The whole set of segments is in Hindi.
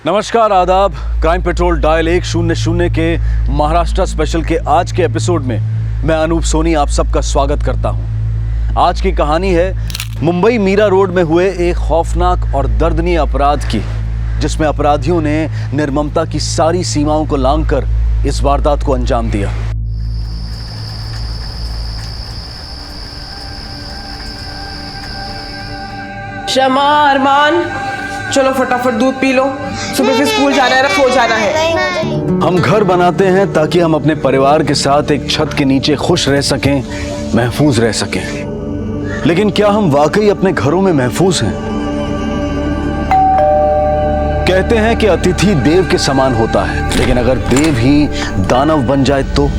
नमस्कार, आदाब। क्राइम पेट्रोल डायल 100 के महाराष्ट्र स्पेशल के आज के एपिसोड में मैं अनूप सोनी आप सबका स्वागत करता हूं। आज की कहानी है मुंबई मीरा रोड में हुए एक खौफनाक और दर्दनीय अपराध की, जिसमें अपराधियों ने निर्ममता की सारी सीमाओं को लांघकर इस वारदात को अंजाम दिया। शमा, अरमान, चलो फटाफट दूध पी लो, सुबह फिर स्कूल जाना है, सो जाना है। हम घर बनाते हैं ताकि हम अपने परिवार के साथ एक छत के नीचे खुश रह सकें, महफूज रह सकें। लेकिन क्या हम वाकई अपने घरों में महफूज हैं? कहते हैं कि अतिथि देव के समान होता है, लेकिन अगर देव ही दानव बन जाए तो?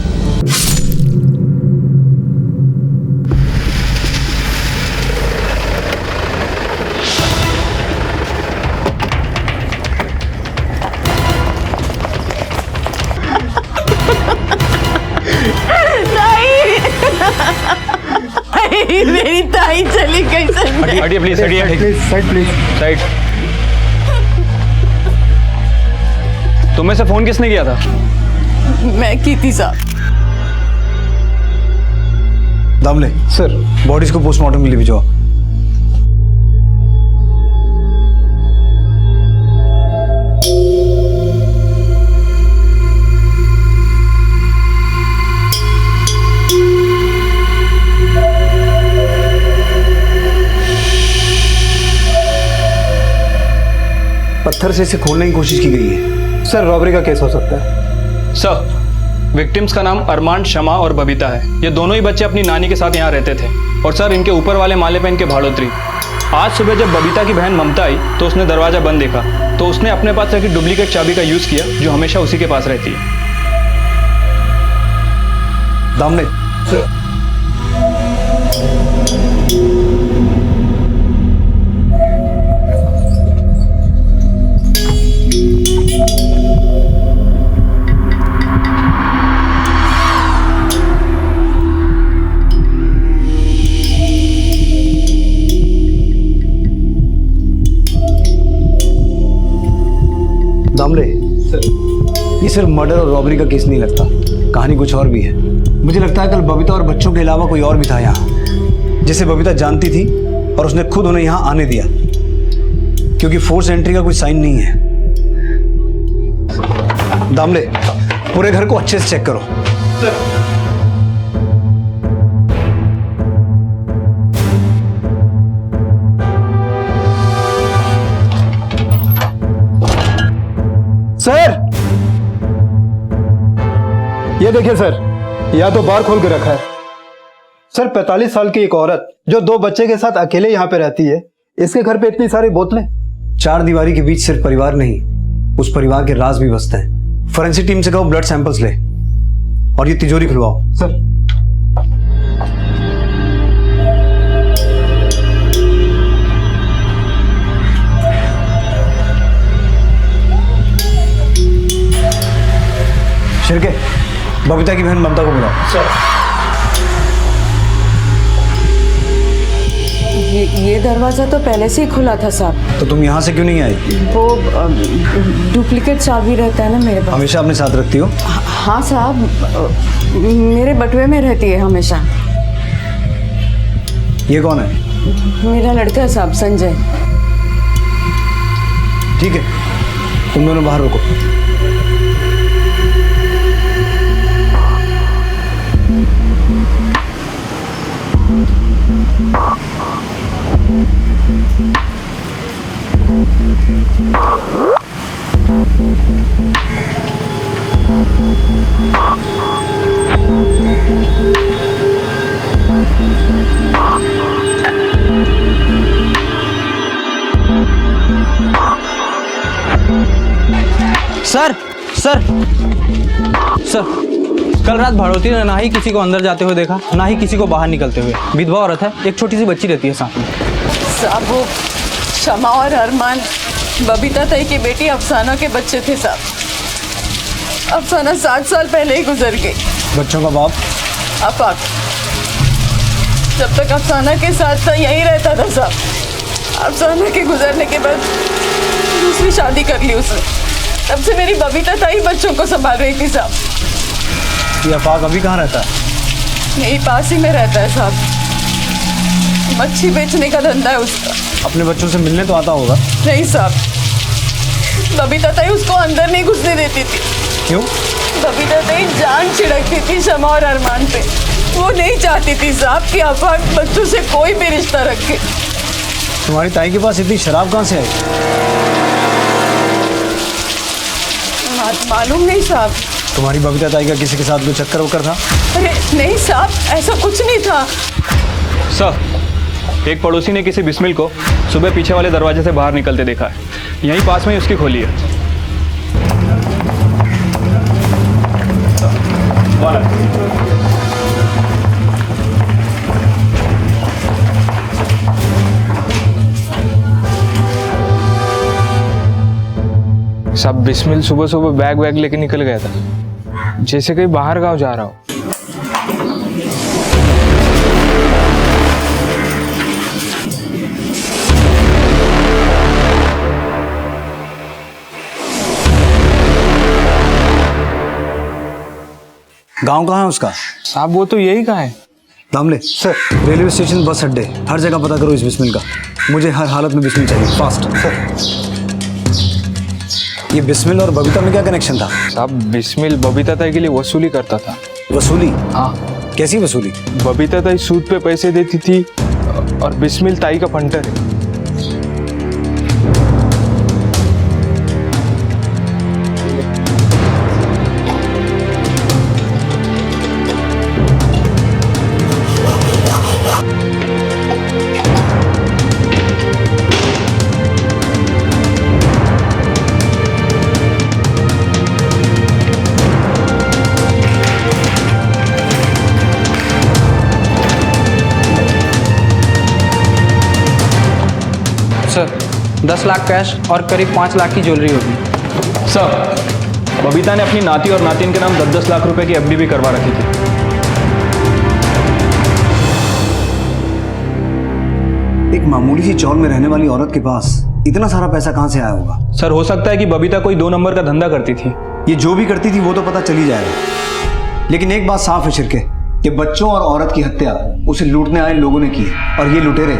मेरी ताई चली गई। हटिए प्लीज, हटिए साइड प्लीज, साइड। तुम्हें से फोन किसने किया था? मैं की थी साहब। दामले सर, बॉडीज को पोस्टमार्टम के लिए भिजवाओ। पत्थर से इसे खोलने की कोशिश की गई है। सर, रॉबरी का केस हो सकता है। सर, विक्टिम्स का नाम अरमान, शमा और बबीता है। ये दोनों ही बच्चे अपनी नानी के साथ यहाँ रहते थे। और सर, इनके ऊपर वाले माले पे इनके भाड़ोत्री। आज सुबह जब बबीता की बहन ममता आई तो उसने दरवाजा बंद देखा, तो उसने अपने पास रखी डुप्लीकेट चाबी का यूज किया, जो हमेशा उसी के पास रहती है। दामले सर, दामले सर, ये सिर्फ मर्डर और रॉबरी का केस नहीं लगता, कहानी कुछ और भी है। मुझे लगता है कल बबीता और बच्चों के अलावा कोई और भी था यहाँ, जिसे बबीता जानती थी और उसने खुद उन्हें यहाँ आने दिया, क्योंकि फोर्स एंट्री का कोई साइन नहीं है। दामले, पूरे घर को अच्छे से चेक करो। सर, ये देखिए सर, या तो बार खोल के रखा है। सर, 45 साल की एक औरत जो 2 बच्चे के साथ अकेले यहाँ पे रहती है, इसके घर पे इतनी सारी बोतलें। 4 दीवारी के बीच सिर्फ परिवार नहीं, उस परिवार के राज भी बसते हैं। फोरेंसिक टीम से कहो ब्लड सैंपल्स ले और ये तिजोरी खुलवाओ। सर, शिरके, बबीता की बहन ममता को बुलाओ। सर, ये दरवाजा तो पहले से ही खुला था साहब। तो तुम यहाँ से क्यों नहीं आई? वो डुप्लीकेट चाबी रहता है ना मेरे पास। हमेशा अपने साथ रखती हो? हाँ साहब, मेरे बटुए में रहती है हमेशा। ये कौन है? मेरा लड़का है साहब, संजय। ठीक है, तुम दोनों बाहर रुको। सर सर सर, कल रात भाड़ोती ने ना ही किसी को अंदर जाते हुए देखा, ना ही किसी को बाहर निकलते हुए। विधवा औरत है, एक छोटी सी बच्ची रहती है साथ में। साहब, वो शमा और अरमान बबीता ताई की बेटी अफसाना के बच्चे थे साहब। अफसाना 7 साल पहले ही गुजर गई। बच्चों का बाप? आफाक। जब तक अफसाना के साथ था यहीं रहता था साहब। अफसाना के गुजरने के बाद दूसरी शादी कर ली उसने। तब से मेरी बबीता ताई बच्चों को संभाल रही थी साहब। ये अफाक अभी कहाँ रहता है? यही पास ही में रहता है साहब। मच्छी बेचने का धंधा है उसका। अपने बच्चों से मिलने तो आता होगा। नहीं साहब, बबीता ताई उसको अंदर नहीं घुसने देती थी। क्यों? बबीता ताई जान छिड़कती थी शमा और अरमान पे। वो नहीं चाहती थी साहब कि अफाक बच्चों से कोई भी रिश्ता रखे। तुम्हारी ताई के पास इतनी शराब कहाँ से आई? मालूम नहीं साहब। तुम्हारी बबीता ताई का किसी के साथ कोई चक्कर वक्कर था? अरे नहीं साहब, ऐसा कुछ नहीं था। सर, एक पड़ोसी ने किसी बिस्मिल को सुबह पीछे वाले दरवाजे से बाहर निकलते देखा है। यहीं पास में ही उसकी खोली है। सब बिस्मिल सुबह सुबह बैग वैग लेके निकल गया था, जैसे कहीं बाहर गांव जा रहा हो। गांव कहाँ है उसका? साहब वो तो यही कहा है। दामले सर, रेलवे स्टेशन, बस अड्डे, हर जगह पता करो इस बिस्मिल का। मुझे हर हालत में बिस्मिल चाहिए, फास्ट। सर, ये बिस्मिल और बबीता में क्या कनेक्शन था? साहब बिस्मिल बबीता ताई के लिए वसूली करता था। वसूली? हाँ। कैसी वसूली? बबीता ताई सूद पे पैसे देती थी और बिस्मिल ताई का फंटर है। सर 10 लाख कैश और करीब 5 लाख की ज्वेलरी होगी। सर, बबीता ने अपनी नाती और नातिन के नाम 10-10 लाख रुपए की एफडी भी करवा रखी थी। एक मामूली सी चौल में रहने वाली औरत के पास इतना सारा पैसा कहाँ से आया होगा? सर, हो सकता है कि बबीता कोई 2 नंबर का धंधा करती थी। ये जो भी करती थी वो तो पता चल ही जाएगा, लेकिन एक बात साफ है शिरके, कि बच्चों और औरत की हत्या उसे लूटने आए लोगों ने की है। और ये लुटेरे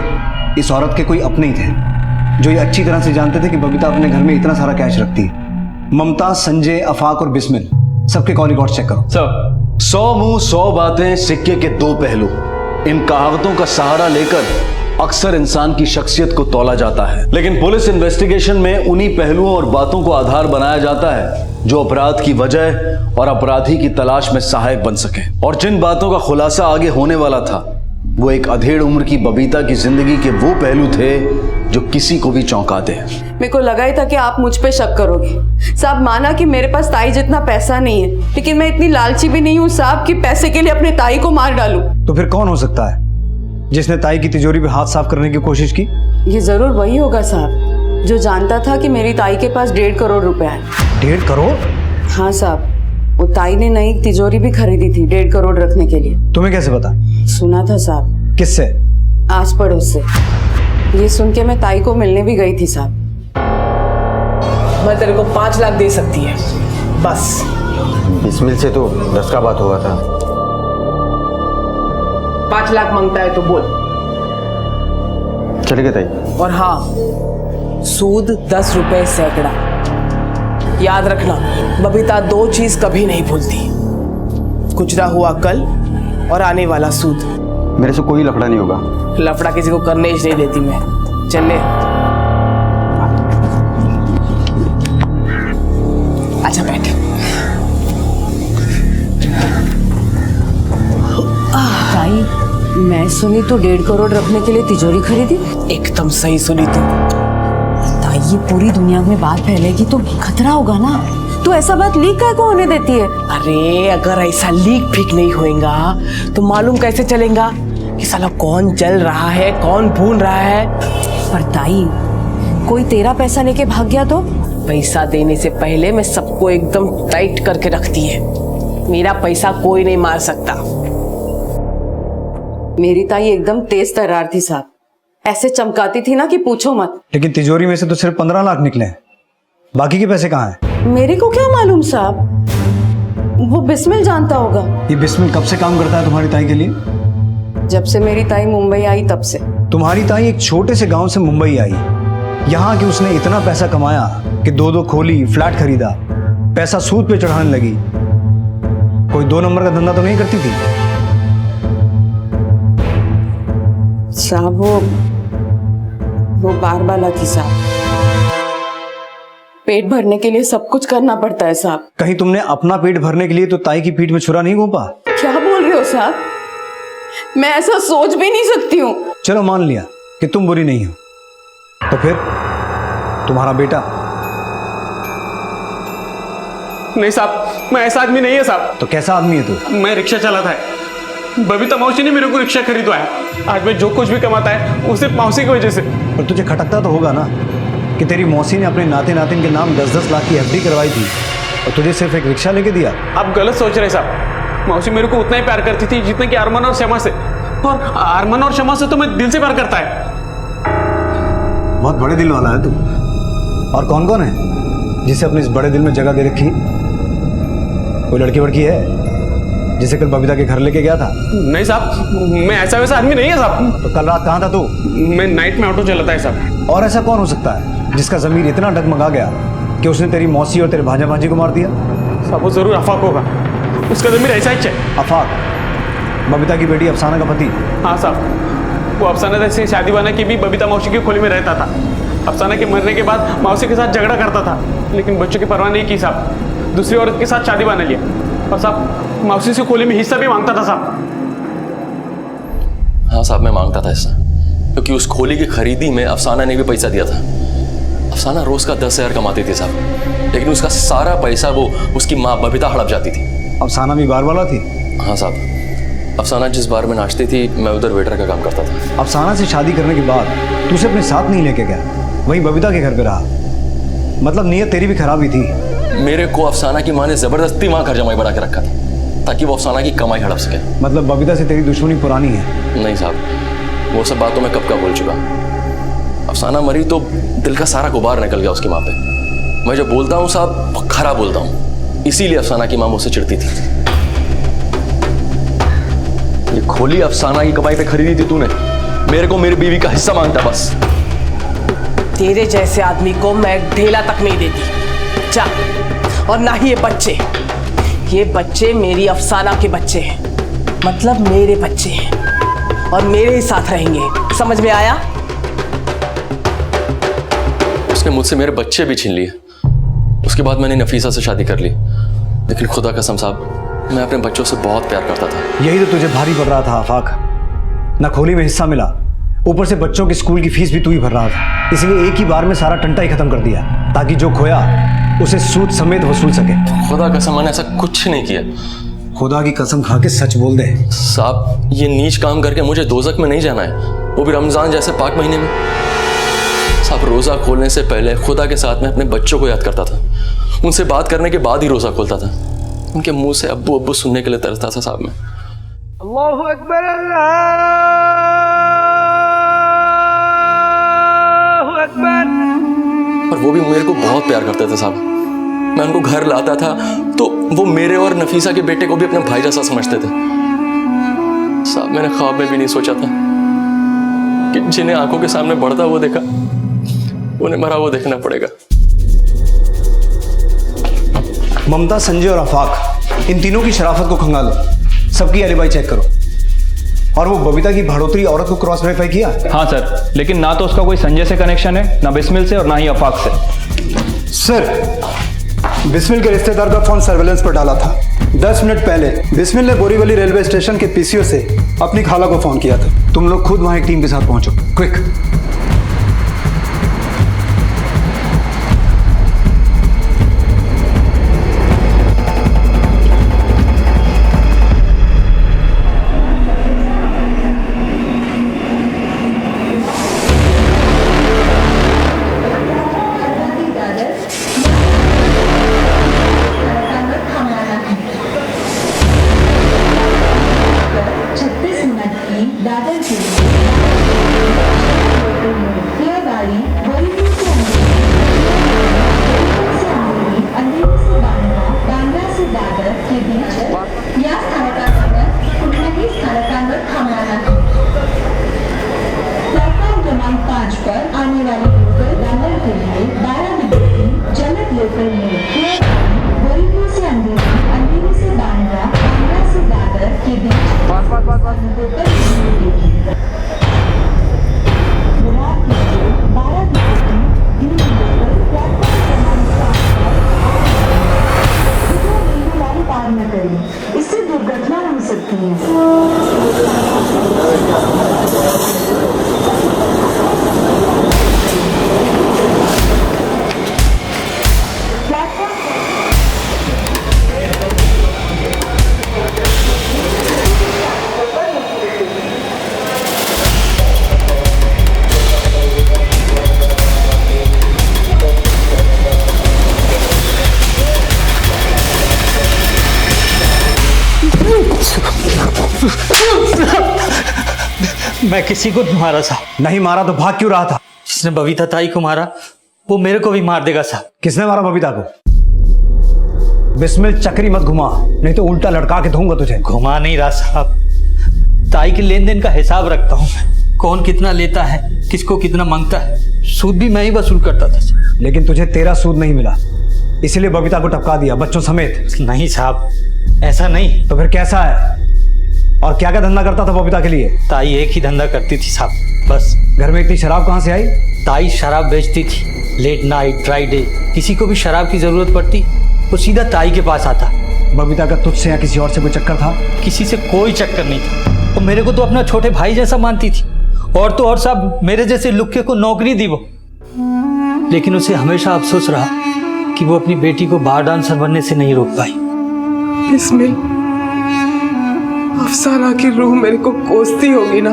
इस औरत के कोई अपने ही थे, जो ये अच्छी तरह से जानते थे कि बबीता अपने घर में इतना सारा कैश रखती है। ममता, संजय, अफाक और बिस्मिल, सबके कॉल रिकॉर्ड चेक करो। सर, 100 मुंह 100 बातें, सिक्के के 2 पहलू। इन कहावतों का सहारा लेकर अक्सर इंसान की शख्सियत को तौला जाता है, लेकिन पुलिस इन्वेस्टिगेशन में उन्हीं पहलुओं और बातों को आधार बनाया जाता है जो अपराध की वजह और अपराधी की तलाश में सहायक बन सके। और जिन बातों का खुलासा आगे होने वाला था, वो एक अधेड़ उम्र की बबीता की जिंदगी के वो पहलू थे जो किसी को भी चौंका दे। मेरे को लगा ही था कि आप मुझ पे शक करोगे साहब। माना कि मेरे पास ताई जितना पैसा नहीं है, लेकिन मैं इतनी लालची भी नहीं हूँ साहब कि पैसे के लिए अपने ताई को मार डालूं। तो फिर कौन हो सकता है जिसने ताई की तिजोरी पे हाथ साफ करने की कोशिश की? ये जरूर वही होगा साहब जो जानता था कि मेरी ताई के पास 1.5 करोड़ रुपए है। 1.5 करोड़? हाँ साहब, वो ताई ने नई तिजोरी भी खरीदी थी 1.5 करोड़ रखने के लिए। तुम्हें कैसे पता? सुना था साहब। किससे? आस पड़ोस से। ये सुन के मैं ताई को मिलने भी गई थी साहब। मैं तेरे को 5 लाख दे सकती है बस। बिस्मिल से तो 10 का बात हुआ था। 5 लाख मांगता है तो बोल। चलेगा ताई। और हाँ, सूद 10 रुपए सैकड़ा। याद रखना, बबीता 2 चीज कभी नहीं भूलती, गुजरा हुआ कल और आने वाला सूद। मेरे से कोई लफड़ा नहीं होगा। लफड़ा किसी को करने ही नहीं देती मैं। चल ले। अच्छा बैठ। ताई, मैं सुनी तो 1.5 करोड़ रखने के लिए तिजोरी खरीदी। एकदम सही सुनी तू। ताई, ये पूरी दुनिया में बात फैलेगी तो खतरा होगा ना। तो ऐसा बात लीक काय को होने देती है? अरे अगर ऐसा लीक फीक नहीं होएगा तो मालूम कैसे चलेगा कि साला कौन जल रहा है, कौन भून रहा है। पर ताई, कोई तेरा पैसा लेके भाग गया तो? पैसा देने से पहले मैं सबको एकदम टाइट करके रखती है। मेरा पैसा कोई नहीं मार सकता। मेरी ताई एकदम तेज तर्रार थी साहब, ऐसे चमकाती थी ना कि पूछो मत। लेकिन तिजोरी में से तो सिर्फ 15 लाख निकले हैं। बाकी के पैसे कहाँ हैं? मेरे को क्या मालूम साहब, वो बिस्मिल जानता होगा। ये बिस्मिल कब से काम करता है तुम्हारी ताई के लिए? जब से मेरी ताई मुंबई आई तब से। तुम्हारी ताई एक छोटे से गांव से मुंबई आई, यहाँ कि उसने इतना पैसा कमाया कि दो खोली, फ्लैट खरीदा, पैसा सूद पे चढ़ाने लगी। कोई 2 नंबर का धंधा तो नहीं करती थी? साहब वो बार बाला थी साहब। पेट भरने के लिए सब कुछ करना पड़ता है साहब। कहीं तुमने अपना पेट भरने के लिए तो ताई की पीठ में छुरा नहीं घोंपा? क्या बोल रहे हो साहब, मैं ऐसा सोच भी नहीं सकती हूँ। चलो मान लिया कि तुम बुरी नहीं हो, तो फिर तुम्हारा बेटा? नहीं साहब, मैं ऐसा आदमी नहीं है साहब। तो कैसा आदमी है तू? मैं रिक्शा चलाता है। बबीता मौसी ने मेरे को रिक्शा खरीदवाया। आज मैं जो कुछ भी कमाता है वो सिर्फ मौसी की वजह से। और तुझे खटकता तो होगा ना कि तेरी मौसी ने अपने नाते नातिन के नाम 10-10 लाख की एफडी करवाई थी और तुझे सिर्फ एक रिक्शा लेके दिया। आप गलत सोच रहे साहब। मौसी मेरे को उतना ही प्यार करती थी जितना कि अरमान और शमा से, और अरमान और शमा से तो मैं दिल से प्यार करता है। बहुत बड़े दिल वाला है तू। और कौन कौन है जिसे अपने इस बड़े दिल में जगह दे रखी? कोई लड़की वड़की है जिसे कल बबीता के घर लेके गया था? नहीं साहब, मैं ऐसा वैसा आदमी नहीं है साहब। तो कल रात कहाँ था तू? मैं नाइट में ऑटो चलाता है साहब। और ऐसा कौन हो सकता है जिसका जमीर इतना डगमगा गया कि उसने तेरी मौसी और तेरे भांजा भांजी को मार दिया? साहब वो जरूर अफाक होगा, उसका जमीर ऐसा ही है। अफाक बबीता की बेटी अफसाना का पति? हाँ साहब, वो अफसाना से शादी वाना की भी बबीता मौसी की खोली में रहता था। अफसाना के मरने के बाद मौसी के साथ झगड़ा करता था, लेकिन बच्चों की परवाह नहीं की साहब। दूसरी औरत के साथ शादी बना लिया और साहब मौसी से खोली में हिस्सा भी मांगता था साहब। हाँ साहब, मैं मांगता था हिस्सा, क्योंकि उस खोली की खरीदी में अफसाना ने भी पैसा दिया था। अफसाना रोज का 10,000 कमाती थी साहब, लेकिन उसका सारा पैसा वो उसकी माँ बबीता हड़प जाती थी। अफसाना भी बार वाला थी? हाँ साहब, अफसाना जिस बार में नाचती थी मैं उधर वेटर का काम करता था। अफसाना से शादी करने के बाद तू उसे अपने साथ नहीं लेके गया, वहीं बबीता के घर पे रहा। मतलब नीयत तेरी भी खराब ही थी। मेरे को अफसाना की माँ ने जबरदस्ती वहाँ घर जमाई बना के रखा था ताकि वो अफसाना की कमाई हड़प सके। मतलब बबीता से तेरी दुश्मनी पुरानी है? नहीं साहब, वो सब बातों में कब का बोल चुका। अफसाना मरी तो दिल का सारा गुबार निकल गया उसकी माँ पे। मैं जब बोलता हूँ साहब खराब बोलता हूँ, इसीलिए अफसाना की माँ मुझसे चिढ़ती थी। ये खोली अफसाना की कमाई पे खरीदी थी तूने, मेरे को मेरी बीवी का हिस्सा मांगता बस। तेरे जैसे आदमी को मैं ढेला तक नहीं देती। जा, और ना ही ये बच्चे मेरी अफसाना के बच्चे हैं, मतलब मेरे बच्चे हैं और मेरे ही साथ रहेंगे। समझ में आया? उसने मुझसे मेरे बच्चे भी छीन लिए। उसके बाद मैंने नफीसा से शादी कर ली, लेकिन खुदा कसम साहब मैं अपने बच्चों से बहुत प्यार करता था। यही तो तुझे भारी पड़ रहा था आफाक। ना खोली में हिस्सा मिला, ऊपर से बच्चों की स्कूल की फीस भी तू ही भर रहा था। इसलिए एक ही बार में सारा टंटा ही खत्म कर दिया ताकि जो खोया उसे सूद समेत वसूल सके। खुदा कसम मैंने ऐसा कुछ नहीं किया। खुदा की कसम खा के सच बोल दे। साहब ये नीच काम करके मुझे दोजख में नहीं जाना है, वो भी रमजान जैसे पाक महीने में। साहब रोजा खोलने से पहले खुदा के साथ में अपने बच्चों को याद करता था। उनसे बात करने के बाद ही रोजा खोलता था। उनके मुंह से अब्बू अब्बू सुनने के लिए तरसता था साहब मैं। अल्लाहु अकबर, अल्लाहु अकबर। और वो भी मेरे को बहुत प्यार करते थे साहब। मैं उनको घर लाता था तो वो मेरे और नफीसा के बेटे को भी अपने भाई जैसा समझते थे। साहब मैंने ख्वाब में भी नहीं सोचा था कि जिन्हें आंखों के सामने बढ़ता वो देखा, उन्हें मरा वो देखना पड़ेगा। ममता, संजय और आफाक, इन तीनों की शराफत को खंगालो। सबकी एलिबाई चेक करो। और वो बबीता की भाड़ोतरी औरत को क्रॉस वेरीफाई किया? हाँ सर, लेकिन ना तो उसका कोई संजय से कनेक्शन है, ना बिस्मिल से और ना ही अफाक से। सर बिस्मिल के रिश्तेदार का फोन सर्वेलेंस पर डाला था। 10 मिनट पहले बिस्मिल ने बोरीवली रेलवे स्टेशन के पीसीओ से अपनी खाला को फोन किया था। तुम लोग खुद वहां एक टीम के साथ पहुंचो, क्विक। मैं किसी को नहीं मारा साहब। नहीं मारा तो भाग क्यों रहा था? जिसने बबीता ताई को मारा वो मेरे को भी मार देगा साहब। किसने मारा बबीता को? बिस्मिल, चक्री मत घुमा, नहीं तो उल्टा लटका के दूंगा तुझे। घुमा नहीं रहा साहब, ताई के लेन देन का हिसाब रखता हूँ मैं। कौन कितना लेता है, किसको कितना मांगता है, सूद भी मैं ही वसूल करता था। लेकिन तुझे तेरा सूद नहीं मिला, इसलिए बबीता को टपका दिया, बच्चों समेत। नहीं साहब, ऐसा नहीं। तो फिर कैसा है? और क्या क्या धंधा करता था बबीता के लिए? ताई एक ही धंधा करती थी साहब, बस। घर में इतनी शराब कहाँ से आई? ताई शराब बेचती थी, लेट नाइट, ड्राई डे। किसी को भी शराब की जरूरत पड़ती वो सीधा ताई के पास आता। बबीता का तुझसे या किसी और से कोई चक्कर था? किसी से कोई चक्कर नहीं था। वो मेरे को तो अपना छोटे भाई जैसा मानती थी, और तो और साहब मेरे जैसे लुक्के को नौकरी दी वो। लेकिन उसे हमेशा अफसोस रहा कि वो अपनी बेटी को बार डांसर बनने से नहीं रोक पाई। बिस्मिल, अफसाना की रूह मेरे को कोसती होगी ना?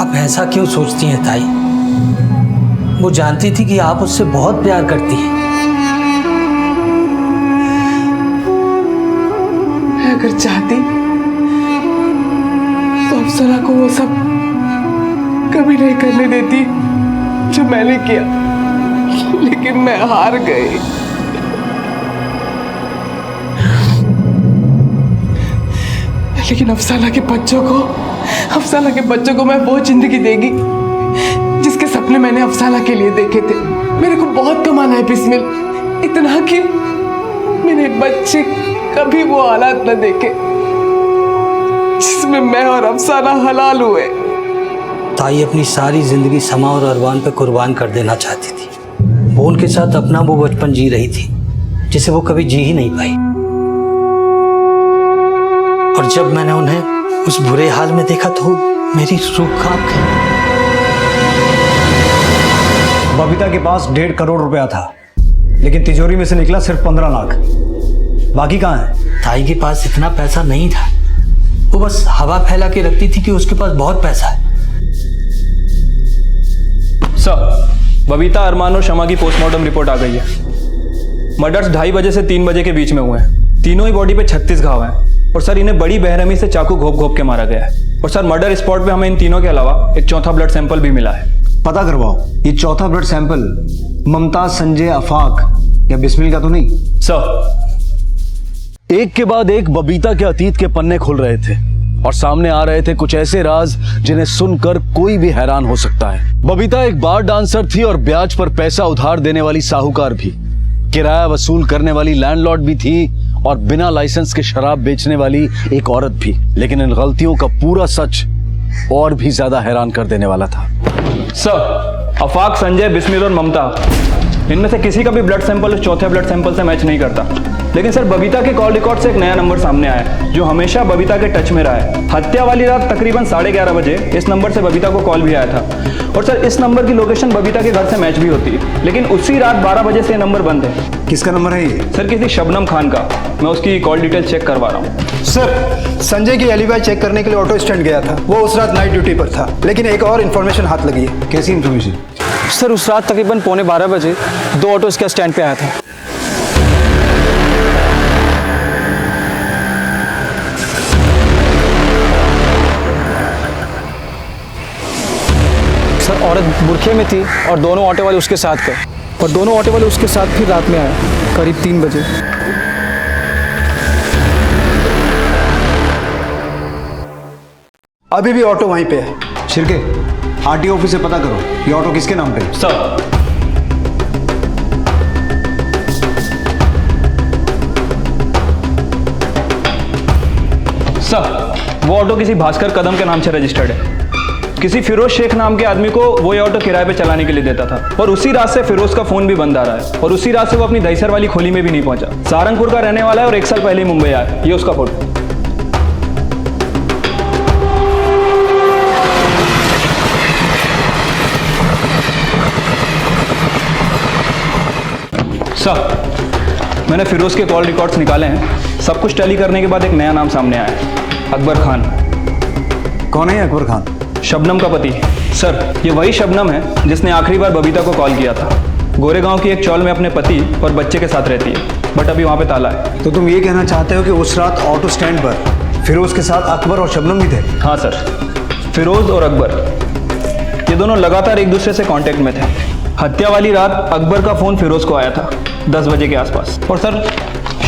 आप ऐसा क्यों सोचती हैं ताई? वो जानती थी कि आप उससे बहुत प्यार करती हैं। मैं अगर चाहती तो अफसाना को वो सब कभी नहीं करने देती जो मैंने किया, लेकिन मैं हार गई। लेकिन अफसाना के बच्चों को मैं वो जिंदगी देगी जिसके सपने मैंने अफसाना के लिए देखे थे। मेरे को बहुत कमाना है बिस्मिल, इतना कि मेरे बच्चे कभी वो हालात न देखे जिसमें मैं और अफसाना हलाल हुए। ताई अपनी सारी जिंदगी समा और अरमान पे कुर्बान कर देना चाहती थी। वो उनके साथ अपना वो बचपन जी रही थी जिसे वो कभी जी ही नहीं पाई। और जब मैंने उन्हें उस बुरे हाल में देखा तो मेरी रूह कांप गई। बबीता के पास 1.5 करोड़ रुपया था, लेकिन तिजोरी में से निकला सिर्फ 15 लाख। बाकी कहाँ है? ताई के पास इतना पैसा नहीं था, वो बस हवा फैला के रखती थी कि उसके पास बहुत पैसा है। सर, बबीता, अरमान और शमा की पोस्टमार्टम रिपोर्ट आ गई है। मर्डर्स 2:30 बजे से 3 बजे के बीच में हुए हैं। तीनों ही बॉडी पे 36 घाव हैं। और सर, इन्हें बड़ी बेरहमी से चाकू घोप घोप के मारा गया है। और सर, मर्डर स्पॉट पे हमें इन तीनों के अलावा एक चौथा ब्लड सैंपल भी मिला है। पता करवाओ, ये चौथा ब्लड सैंपल ममताज, संजय, आफाक या बिस्मिल का तो नहीं? सर, एक के बाद एक बबीता के अतीत के पन्ने खुल रहे थे और सामने आ रहे थे कुछ ऐसे राज जिन्हें सुनकर कोई भी हैरान हो सकता है। बबीता एक बार डांसर थी और ब्याज पर पैसा उधार देने वाली साहूकार भी, किराया वसूल करने वाली लैंडलॉर्ड भी थी और बिना लाइसेंस के शराब बेचने वाली एक औरत भी। लेकिन इन गलतियों का पूरा सच और भी ज्यादा हैरान कर देने वाला था। सर, आफाक, संजय, बिस्मिल और ममता, इनमें से किसी का भी ब्लड सैंपल उस चौथे ब्लड सैंपल से मैच नहीं करता। लेकिन सर, बबीता के कॉल रिकॉर्ड से एक नया नंबर सामने आया है जो हमेशा बबीता के टच में रहा है। हत्या वाली रात तकरीबन 11:30 बजे इस नंबर से बबीता को कॉल भी आया था। और सर, इस नंबर की लोकेशन बबीता के घर से मैच भी होती है। लेकिन उसी रात 12 बजे से नंबर बंद है। किसका नंबर है ये? सर, किसी शबनम खान का। मैं उसकी कॉल डिटेल चेक करवा रहा हूँ। सर, संजय की एलिबाई चेक करने के लिए ऑटो स्टैंड गया था। वो उस रात नाइट ड्यूटी पर था, लेकिन एक और इन्फॉर्मेशन हाथ लगी है। कैसी इन्फॉर्मेशन? सर, उस रात तकरीबन 11:15 बजे 2 ऑटो इसके स्टैंड पे आया था। सर, औरत बुरखे में थी और दोनों ऑटो वाले उसके साथ थे। और दोनों ऑटो वाले उसके साथ फिर रात में आए करीब 3 बजे। अभी भी ऑटो वहीं पे है। शिरके, आरटीओ ऑफिस से पता करो ये ऑटो किसके नाम पे है। सर, वो ऑटो किसी भास्कर कदम के नाम से रजिस्टर्ड है। किसी फिरोज शेख नाम के आदमी को वो ये ऑटो किराए पे चलाने के लिए देता था। और उसी रात से फिरोज का फोन भी बंद आ रहा है। और उसी रात से वो अपनी दहीसर वाली खोली में भी नहीं पहुंचा। सहारनपुर का रहने वाला है और 1 साल पहले ही मुंबई आया। ये उसका फोटो। सर, मैंने फिरोज के कॉल रिकॉर्ड्स निकाले हैं। सब कुछ टैली करने के बाद एक नया नाम सामने आया है, अकबर खान। कौन है अकबर खान? शबनम का पति। सर, ये वही शबनम है जिसने आखिरी बार बबीता को कॉल किया था। गोरेगांव की एक चौल में अपने पति और बच्चे के साथ रहती है, बट अभी वहाँ पे ताला है। तो तुम ये कहना चाहते हो कि उस रात ऑटो स्टैंड पर फिरोज के साथ अकबर और शबनम भी थे। हाँ सर, फिरोज और अकबर ये दोनों लगातार एक दूसरे से कांटेक्ट में थे। हत्या वाली रात अकबर का फ़ोन फिरोज को आया था 10 बजे के आसपास। और सर,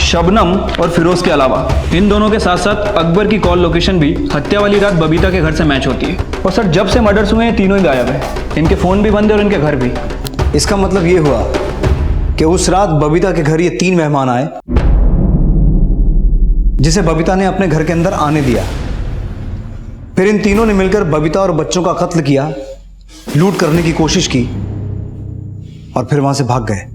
शबनम और फिरोज के अलावा इन दोनों के साथ साथ अकबर की कॉल लोकेशन भी हत्या वाली रात बबीता के घर से मैच होती है। और सर, जब से मर्डर्स हुए हैं तीनों ही गायब है। इनके फ़ोन भी बंद है और इनके घर भी। इसका मतलब ये हुआ कि उस रात बबीता के घर ये 3 मेहमान आए जिसे बबीता ने अपने घर के अंदर आने दिया। फिर इन तीनों ने मिलकर बबीता और बच्चों का कत्ल किया, लूट करने की कोशिश की और फिर वहां से भाग गए।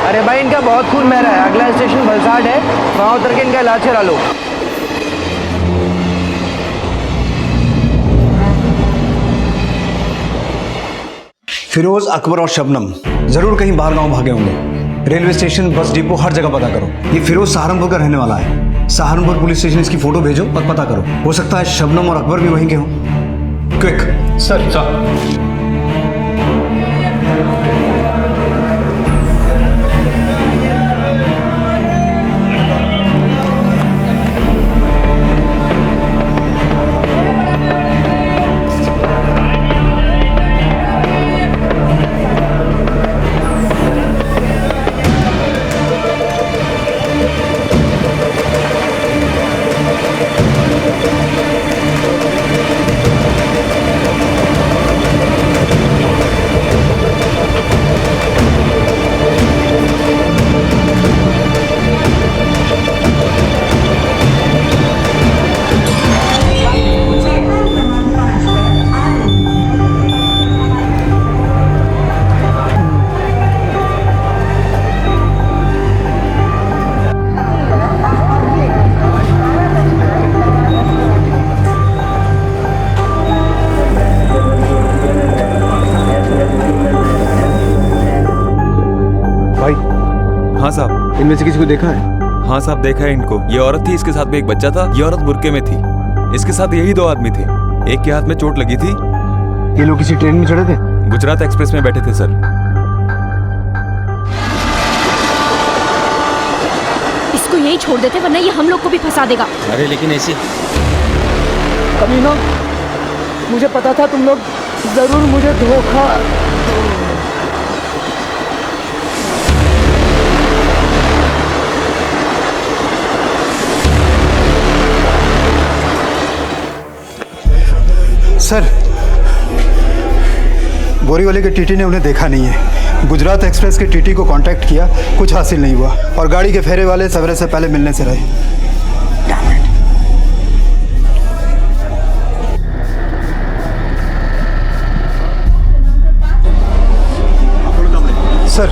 अरे भाई, इनका बहुत खून बह रहा है। अगला स्टेशन वलसाड है, वहाँ उतर के इनका इलाज करा लो। फिरोज, अकबर और शबनम जरूर कहीं बाहर गांव भागे होंगे। रेलवे स्टेशन, बस डिपो, हर जगह पता करो। ये फिरोज सहारनपुर का रहने वाला है। सहारनपुर पुलिस स्टेशन इसकी फोटो भेजो और पता करो। हो सकता है शबनम और अकबर भी वहीं के हों। Quick sir. सर, हाँ साहब, इनमें से किसी को देखा है? हाँ साहब, देखा है इनको। ये औरत थी, इसके साथ में एक बच्चा था। ये औरत बुर्के में थी। इसके साथ यही 2 आदमी थे। एक के हाथ में चोट लगी थी। ये लोग किसी ट्रेन में चढ़े थे? गुजरात एक्सप्रेस में बैठे थे सर। इसको यही छोड़ देते, वरना ये हम लोग को भी फंसा देगा। अरे लेकिन ऐसी कमीनो, मुझे पता था तुम लोग जरूर मुझे धोखा। सर, बोरीवली के टीटी ने उन्हें देखा नहीं है। गुजरात एक्सप्रेस के टीटी को कांटेक्ट किया, कुछ हासिल नहीं हुआ और गाड़ी के फेरे वाले सवेरे से पहले मिलने से रहे। सर,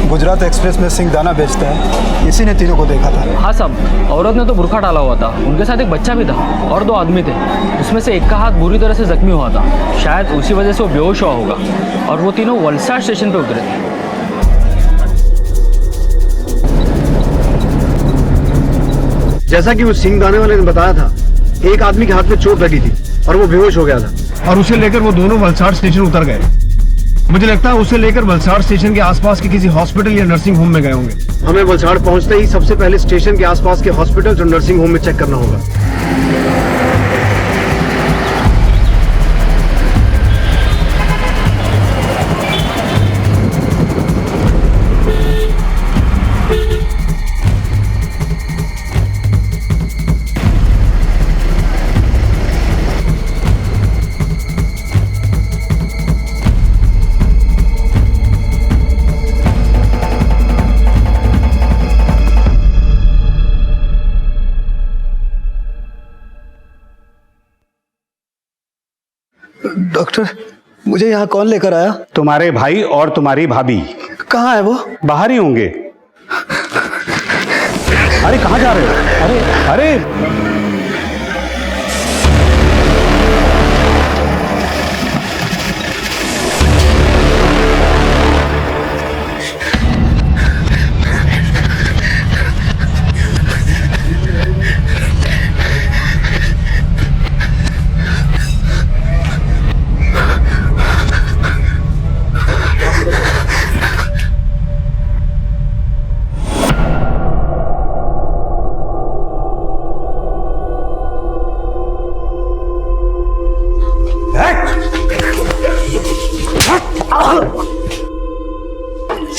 गुजरात एक्सप्रेस में सिंह दाना बेचता है, इसी ने तीनों को देखा था। हाँ साहब, औरत ने तो बुर्खा डाला हुआ था। उनके साथ एक बच्चा भी था और 2 आदमी थे। उसमें से एक का हाथ बुरी तरह से जख्मी हुआ था। शायद उसी वजह से वो बेहोश हुआ होगा। और वो तीनों वलसाड स्टेशन पे उतरे थे। जैसा कि उस सिंह दाने वाले ने बताया था, एक आदमी के हाथ में चोट लगी थी और वो बेहोश हो गया था और उसे लेकर वो दोनों वलसाड स्टेशन उतर गए। मुझे लगता है उसे लेकर वलसाड स्टेशन के आसपास के किसी हॉस्पिटल या नर्सिंग होम में गए होंगे। हमें वलसाड़ पहुंचते ही सबसे पहले स्टेशन के आसपास के हॉस्पिटल और नर्सिंग होम में चेक करना होगा। डॉक्टर, मुझे यहाँ कौन लेकर आया? तुम्हारे भाई और तुम्हारी भाभी। कहाँ है वो? बाहर ही होंगे। अरे कहाँ जा रहे हो? अरे अरे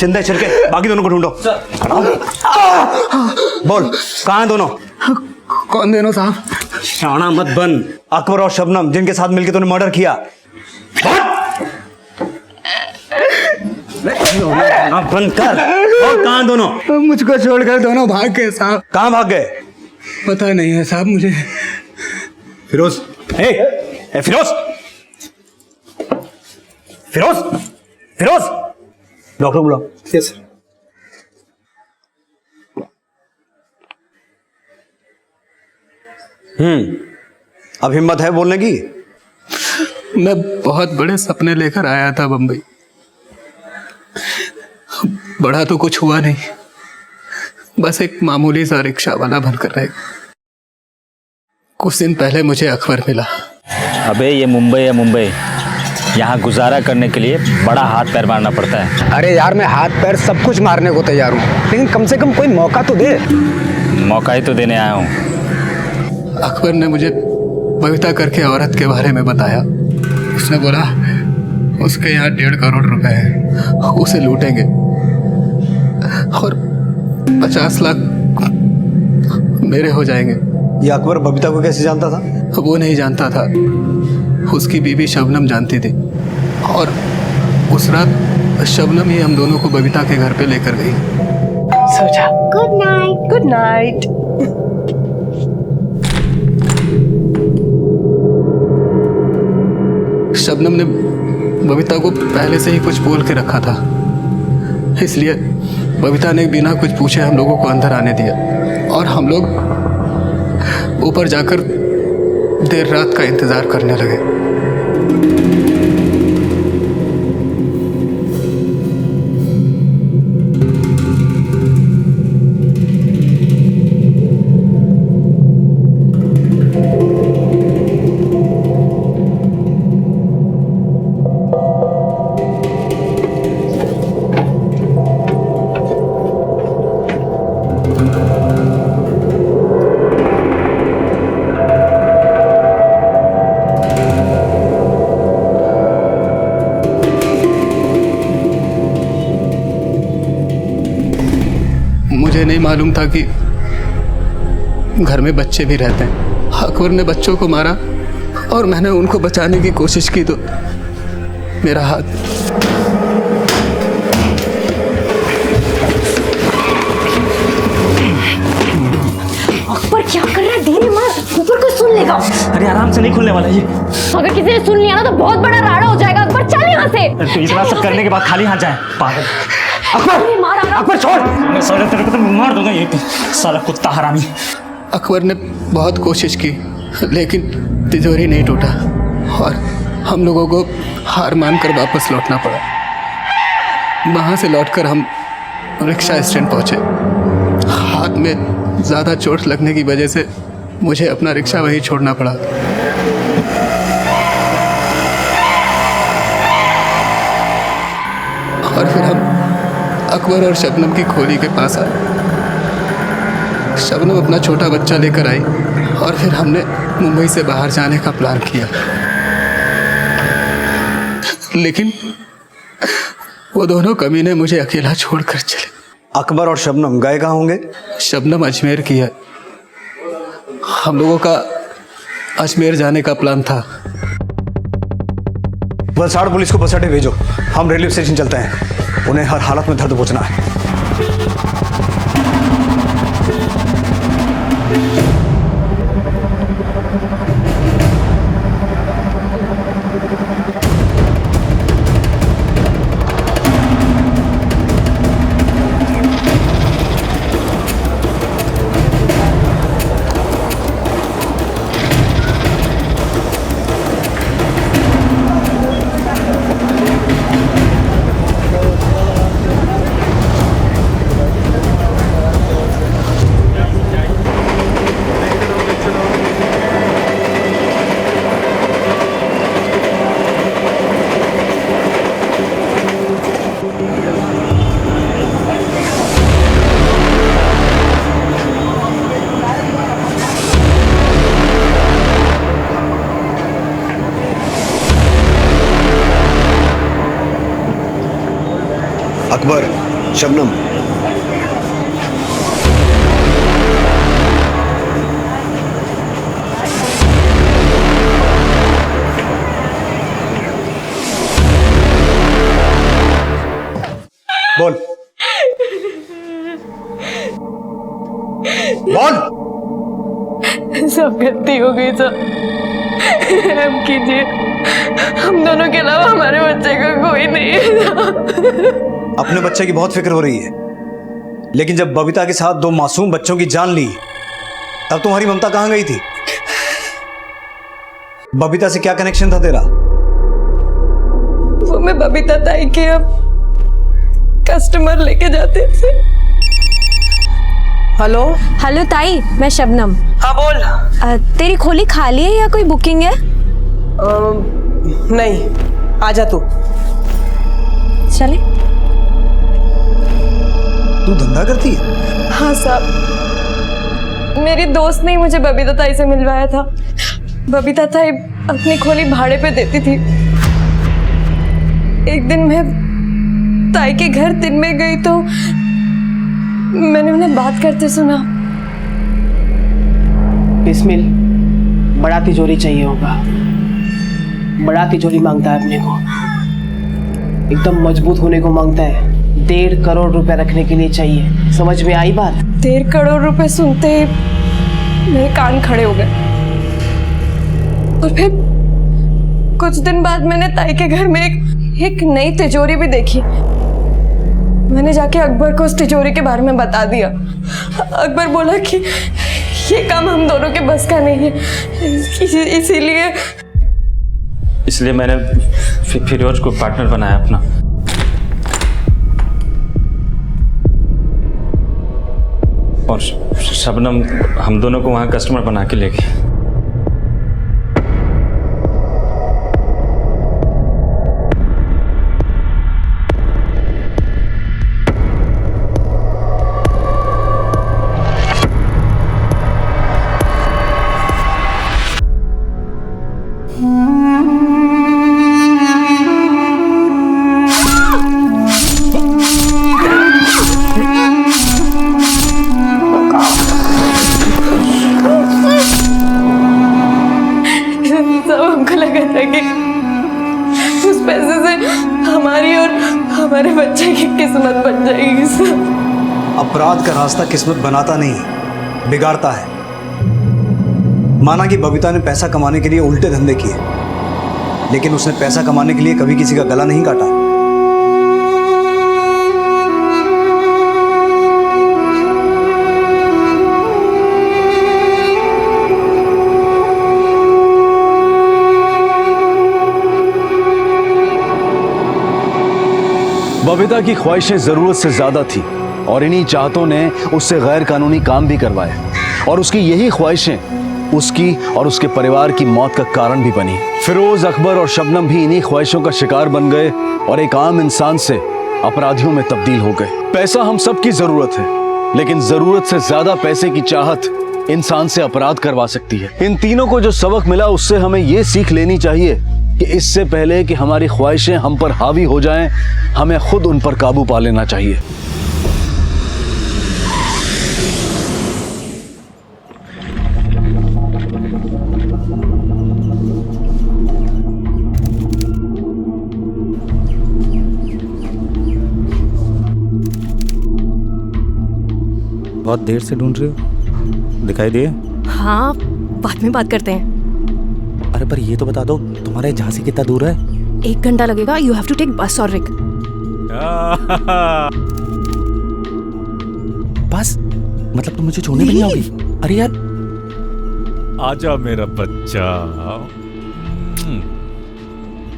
चिंता छिड़के बाकी दोनों को ढूंढो। बोल कहाँ हैं दोनों? कौन दोनों साहब? शाना मत बन। अकबर और शबनम जिनके साथ मिलकर तूने मर्डर किया। बंद कर। और कहाँ दोनों? मुझको छोड़कर दोनों भाग गए साहब। कहाँ भाग गए? पता नहीं है साहब मुझे। फिरोज, ए फिरोज, फिरोज, फिरोज, डॉक्टर बुलाओ। Yes sir. अब हिम्मत है बोलने की? मैं बहुत बड़े सपने लेकर आया था बम्बई। बड़ा तो कुछ हुआ नहीं, बस एक मामूली सा रिक्शा वाला बनकर रह गया। कुछ दिन पहले मुझे अकबर मिला। अबे ये मुंबई है मुंबई, यहाँ गुजारा करने के लिए बड़ा हाथ पैर मारना पड़ता है। अरे यार मैं हाथ पैर सब कुछ मारने को तैयार हूँ, लेकिन कम से कम कोई मौका तो दे। मौका ही तो देने आया हूँ। अकबर ने मुझे बबीता करके औरत के बारे में बताया। उसने बोला उसके यहाँ 1.5 करोड़ रुपए हैं, उसे लूटेंगे और 50 लाख मेरे हो जाएंगे। ये अकबर बबीता को कैसे जानता था? वो नहीं जानता था, उसकी बीवी शबनम जानती थी। और उस रात शबनम ही हम दोनों को बबीता के घर पे लेकर गई। सो जा। Good night. Good night. Shabnam ने बबीता को पहले से ही कुछ बोल के रखा था, इसलिए बबीता ने बिना कुछ पूछे हम लोगों को अंदर आने दिया और हम लोग ऊपर जाकर देर रात का इंतजार करने लगे। मुझे नहीं मालूम था कि घर में बच्चे भी रहते हैं। अकबर ने बच्चों को मारा और मैंने उनको बचाने की कोशिश की तो मेरा हाथ। अकबर क्या कर रहा है? धीरे मार, ऊपर को सुन लेगा। अरे आराम से नहीं खुलने वाला ये। अगर किसी ने सुन लिया ना तो बहुत बड़ा राड़ा हो जाएगा। अकबर चल यहाँ से। तो इतना सब करने के बाद खाली हाथ जाए पागल। अकबर छोड़, मैं साले तेरे को तो मार दूंगा ये साला कुत्ता हरामी। अकबर ने बहुत कोशिश की लेकिन तिजोरी नहीं टूटा और हम लोगों को हार मानकर वापस लौटना पड़ा। वहाँ से लौटकर हम रिक्शा स्टैंड पहुँचे। हाथ में ज़्यादा चोट लगने की वजह से मुझे अपना रिक्शा वहीं छोड़ना पड़ा। और फिर हम अकबर और शबनम की खोली के पास आए। शबनम अपना छोटा बच्चा लेकर आई और फिर हमने मुंबई से बाहर जाने का प्लान किया, लेकिन वो दोनों कमीने मुझे अकेला छोड़कर चले। अकबर और शबनम गए कहाँ होंगे? शबनम अजमेर की है। हम लोगों का अजमेर जाने का प्लान था। वलसाड़ पुलिस को बस अड्डे भेजो, हम रेलवे स्टेशन चलते हैं। उन्हें हर हालत में दर्द पहुंचना है। अकबर, शबनम, बोल बोल। सब गलती हो गई सर, हम कीजिए, हम दोनों के अलावा हमारे बच्चे का कोई नहीं है। अपने बच्चे की बहुत फिक्र हो रही है, लेकिन जब बबीता के साथ 2 मासूम बच्चों की जान ली तब तुम्हारी ममता कहां गई थी? बबीता से क्या कनेक्शन था तेरा? वो मैं बबीता ताई के अब कस्टमर लेके जाते थे। हेलो हेलो ताई, मैं शबनम। हाँ बोल। तेरी खोली खाली है या कोई बुकिंग है? नहीं, आजा तू। चले। तू धंधा करती है? हाँ साहब, मेरी दोस्त ने मुझे बबीता ताई से मिलवाया था। बबीता ताई अपनी खोली भाड़े पे देती थी। एक दिन मैं ताई के घर दिन में गई तो मैंने उन्हें बात करते सुना। बिस्मिल, बड़ा तिजोरी चाहिए होगा, बड़ा तिजोरी मांगता है अपने को, एकदम मजबूत होने को मांगता है। 1.5 करोड़ रुपए रखने के लिए चाहिए, समझ में आई बात? 1.5 करोड़ रुपए सुनते ही मेरे कान खड़े हो गए। और फिर कुछ दिन बाद मैंने ताई के घर में एक नई तिजोरी भी देखी। मैंने जाके अकबर को उस तिजोरी के बारे में बता दिया। अकबर बोला कि ये काम हम दोनों के बस का नहीं है, इसलिए मैंने फिरोज को पार्टनर बनाया अपना। और शबनम हम दोनों को वहाँ कस्टमर बना के ले गई। सब हमको लगा था कि उस पैसे से हमारी और हमारे बच्चे की किस्मत बन जाएगी सर। अपराध का रास्ता किस्मत बनाता नहीं, बिगाड़ता है। माना कि बबीता ने पैसा कमाने के लिए उल्टे धंधे किए, लेकिन उसने पैसा कमाने के लिए कभी किसी का गला नहीं काटा। बबीता की ख्वाहिशें जरूरत से ज्यादा थी और इन्हीं चाहतों ने उससे गैर कानूनी काम भी करवाए, और उसकी यही ख्वाहिशें उसकी और उसके परिवार की मौत का कारण भी बनी। फिरोज, अकबर और शबनम भी इन्हीं ख्वाहिशों का शिकार बन गए और एक आम इंसान से अपराधियों में तब्दील हो गए। पैसा हम सब की जरूरत है, लेकिन जरूरत से ज्यादा पैसे की चाहत इंसान से अपराध करवा सकती है। इन तीनों को जो सबक मिला उससे हमें ये सीख लेनी चाहिए कि इससे पहले कि हमारी ख्वाहिशें हम पर हावी हो जाएं, हमें खुद उन पर काबू पा लेना चाहिए। बहुत देर से ढूंढ रहे हो, दिखाई दिए? हाँ, बाद में बात करते हैं। अरे पर ये तो बता दो, तुम्हारे झांसी कितना दूर है? 1 घंटा लगेगा। यू हैव टू टेक बस और रिक। बस मतलब तुम मुझे छोड़ने भी नहीं आओगी? अरे यार आजा मेरा बच्चा।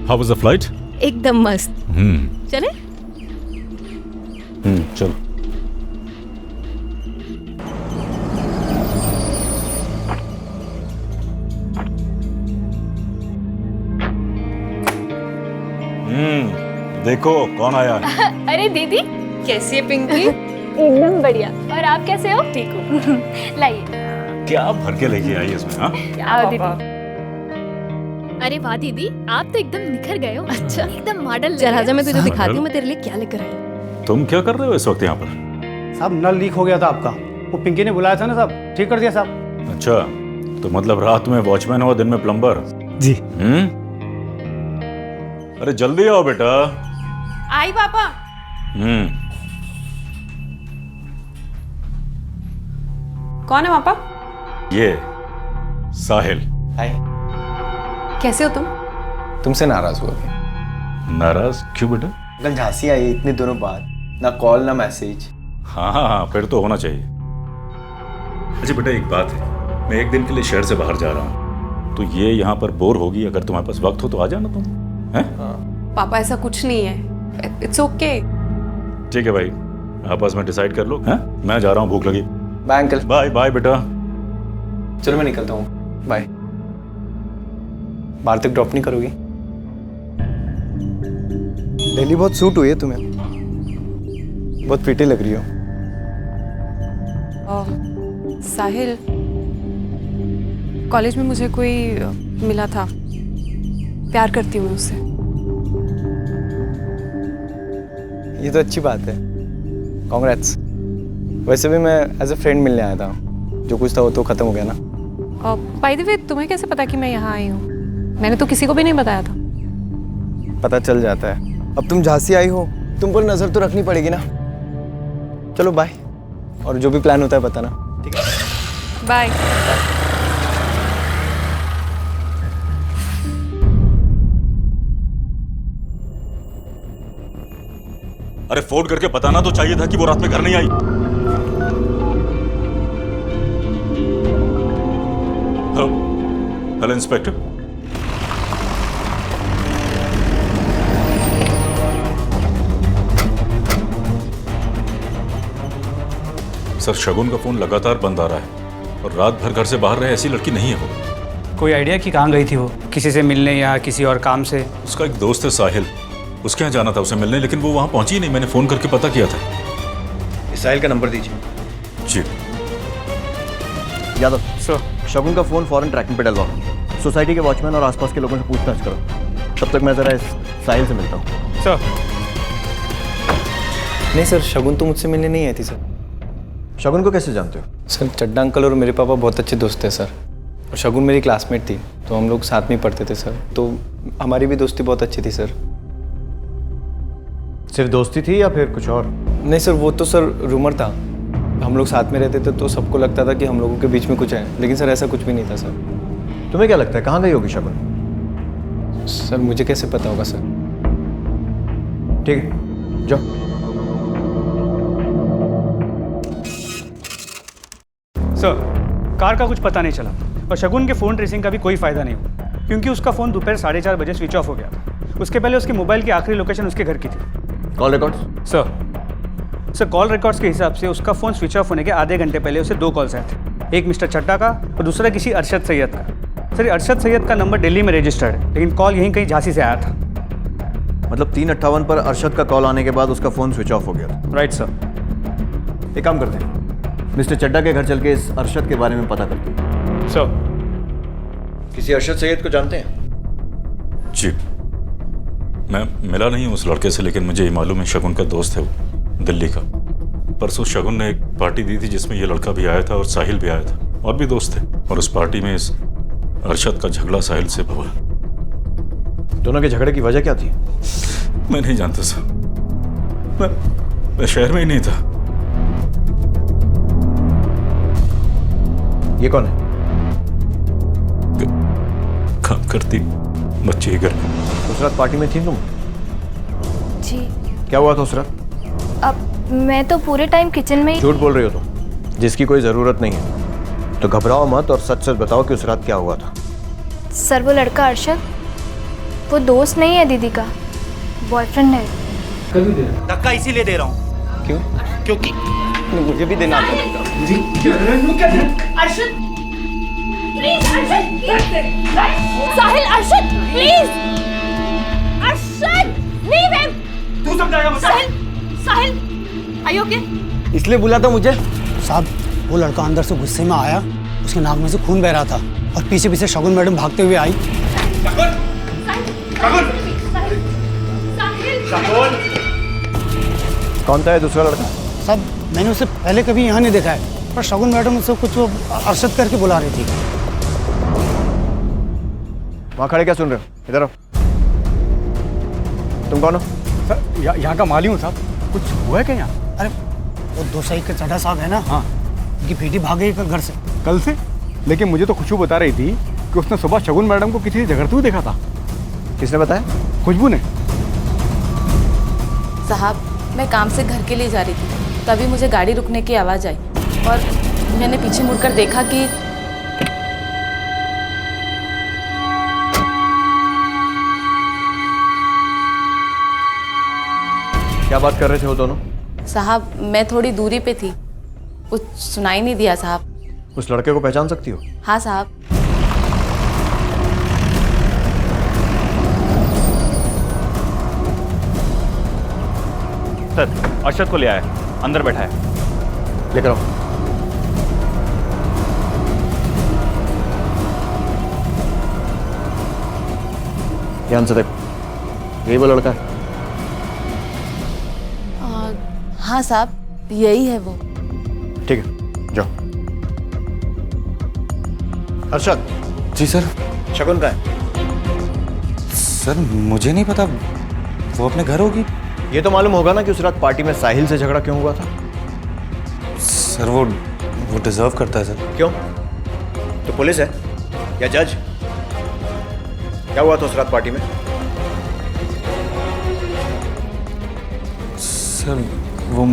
How was the flight? एकदम मस्त। चले? चलो। देखो कौन आया। अरे दीदी, कैसी है पिंकी? एकदम बढ़िया। और आप कैसे हो? ठीक हो। लाइए। क्या भर के लेके आई इसमें? हाँ, आओ दीदी। अरे वाह दीदी, आप तो एकदम निखर गए हो। अच्छा, एकदम मॉडल। चल आजा, मैं तुझे हाँ, दिखाती हूँ मैं तेरे लिए क्या लेकर आई। तुम क्या कर रहे हो इस वक्त यहाँ पर? साहब नल लीक हो गया था आपका, वो पिंकी ने बुलाया था ना साहब, ठीक कर दिया साहब। अच्छा, तो मतलब रात में वॉचमैन हो, दिन में प्लम्बर? जी। अरे जल्दी आओ बेटा। आई पापा। कौन है पापा? ये साहिल। हाय। कैसे हो तुम? तुमसे नाराज हुआ क्या? नाराज क्यों बेटा? कल झांसी आई इतने दिनों बाद, ना कॉल ना मैसेज। हाँ, फिर तो होना चाहिए। अच्छा बेटा, एक बात है, मैं एक दिन के लिए शहर से बाहर जा रहा हूँ, तो ये यहाँ पर बोर होगी। अगर तुम्हारे पास वक्त हो तो आ जाना तुम, हैं? पापा ऐसा कुछ नहीं है, इट्स ओके। ठीक है भाई, आपस में डिसाइड कर लो। हैं? मैं जा रहा हूँ, भूख लगी। Bye uncle. बाय बाय बेटा। चलो मैं निकलता हूँ, बाय। बाहर तक ड्रॉप नहीं करोगी? दिल्ली बहुत सूट हुई है तुम्हें, बहुत प्रीटी लग रही हो। साहिल, कॉलेज में मुझे कोई मिला था, प्यार करती हूँ मैं उससे। ये तो अच्छी बात है, कॉन्ग्रेट्स। वैसे भी मैं एज ए फ्रेंड मिलने आया था, जो कुछ था वो तो खत्म हो गया ना। बाय द वे, तुम्हें कैसे पता कि मैं यहाँ आई हूँ? मैंने तो किसी को भी नहीं बताया था। पता चल जाता है। अब तुम झांसी आई हो, तुम पर नजर तो रखनी पड़ेगी ना। चलो बाय, और जो भी प्लान होता है बताना, ठीक है? बाय। अरे फोन करके बताना तो चाहिए था कि वो रात में घर नहीं आई। Hello, hello inspector. Sir, Shagun का फोन लगातार बंद आ रहा है और रात भर घर से बाहर रहे ऐसी लड़की नहीं है वो। कोई आइडिया कि कहाँ गई थी वो, किसी से मिलने या किसी और काम से? उसका एक दोस्त है साहिल, उसके यहाँ जाना था उसे मिलने, लेकिन वो वहाँ पहुंची ही नहीं। मैंने फोन करके पता किया था। साहिल का नंबर दीजिए। जी। यादव सर, शगुन का फोन फौरन ट्रैकिंग पे डलवाओ। सोसाइटी के वॉचमैन और आसपास के लोगों से पूछताछ करो। तब तक मैं जरा इस साहिल से मिलता हूँ। सर। नहीं सर, शगुन तो मुझसे मिलने नहीं आई थी सर। शगुन को कैसे जानते हो? सर, चड्डा अंकल और मेरे पापा बहुत अच्छे दोस्त हैं सर, और शगुन मेरी क्लासमेट थी, तो हम लोग साथ में ही पढ़ते थे सर, तो हमारी भी दोस्ती बहुत अच्छी थी सर। सिर्फ दोस्ती थी या फिर कुछ और? नहीं सर, वो तो सर रूमर था। हम लोग साथ में रहते थे तो सबको लगता था कि हम लोगों के बीच में कुछ है, लेकिन सर ऐसा कुछ भी नहीं था सर। तुम्हें क्या लगता है कहाँ गई होगी शगुन? सर मुझे कैसे पता होगा सर? ठीक है, जाओ। सर, कार का कुछ पता नहीं चला और शगुन के फ़ोन ट्रेसिंग का भी कोई फ़ायदा नहीं हुआ, क्योंकि उसका फ़ोन दोपहर 4:30 बजे स्विच ऑफ हो गया था। उसके पहले उसके मोबाइल की आखिरी लोकेशन उसके घर की थी। Call records? Sir call records के हिसाब से उसका फ़ोन स्विच ऑफ होने के आधे घंटे पहले उसे 2 कॉल्स आए थे, एक मिस्टर चड्डा का और दूसरा किसी अरशद सैयद का। सर, अरशद सैयद का नंबर दिल्ली में रजिस्टर्ड है, लेकिन कॉल यहीं कहीं झांसी से आया था। मतलब 3:58 पर अरशद का कॉल आने के बाद उसका फ़ोन स्विच ऑफ हो गया था। Right sir. एक काम करते हैं, मिस्टर चड्डा के घर चल के इस अरशद के बारे में पता करते हैं। सर। किसी अरशद सैयद को जानते हैं? जी, मैं मिला नहीं हूँ उस लड़के से, लेकिन मुझे ये मालूम है शगुन का दोस्त है वो, दिल्ली का। परसों शगुन ने एक पार्टी दी थी जिसमें ये लड़का भी आया था और साहिल भी आया था, और भी दोस्त थे, और उस पार्टी में इस अरशद का झगड़ा साहिल से हुआ। दोनों के झगड़े की वजह क्या थी? मैं नहीं जानता सर, मैं शहर में ही नहीं था। ये कौन है? काम करती बच्चे ही घर में। उस रात पार्टी में थी तुम? जी। क्या हुआ था उस रात? अब मैं तो पूरे टाइम किचन में ही। झूठ बोल रही हो तुम, जिसकी कोई ज़रूरत नहीं है। तो घबराओ मत और सच सच बताओ कि उस रात क्या हुआ था। सर, वो लड़का अरशद, वो दोस्त नहीं है दीदी का, बॉयफ्रेंड है। धक्का इसीलिए दे रहा हूँ। क्यों? क्योंकि मुझे भी देना आता धक्का। जी। Arshad, please Arshad, Sahil, Arshad, please, Arshad, leave him. तू समझाएगा मुझे? Sahil, are you okay? इसलिए बुला था मुझे? साहब, वो लड़का अंदर से गुस्से में आया, उसके नाक में से खून बह रहा था और पीछे पीछे शगुन मैडम भागते हुए आई। कौन था ये दूसरा लड़का? साहब मैंने उसे पहले कभी यहाँ नहीं देखा है, पर शगुन मैडम उसे कुछ वो अरशद करके बुला रही थी। वहाँ खड़े क्या सुन रहे हो? इधर आओ। तुम कौन हो? सर यहाँ का माली हूँ साहब। कुछ हुआ है क्या यहाँ? अरे वो दो सही के चड्ढा साहब है ना, हाँ, उनकी बेटी भाग गई कल घर से। कल से? लेकिन मुझे तो खुशबू बता रही थी कि उसने सुबह शगुन मैडम को किसी से झगड़ते हुए देखा था। किसने बताया? खुशबू ने। साहब मैं काम से घर के लिए जा रही थी, तभी मुझे गाड़ी रुकने की आवाज़ आई और मैंने पीछे मुड़कर देखा कि क्या बात कर रहे थे वो दोनों? साहब मैं थोड़ी दूरी पे थी, कुछ सुनाई नहीं दिया साहब। उस लड़के को पहचान सकती हो? हाँ साहब। सर अरशद को ले आया, अंदर बैठा है। लेकर आओ। ध्यान से देखो, यही वो लड़का है? हाँ साहब यही है वो। ठीक है जाओ। अरशद। जी सर। शगुन का है? सर मुझे नहीं पता, वो अपने घर होगी। ये तो मालूम होगा ना कि उस रात पार्टी में साहिल से झगड़ा क्यों हुआ था? सर वो डिजर्व करता है सर। क्यों? तो पुलिस है या जज? क्या हुआ था उस रात पार्टी में? सर वो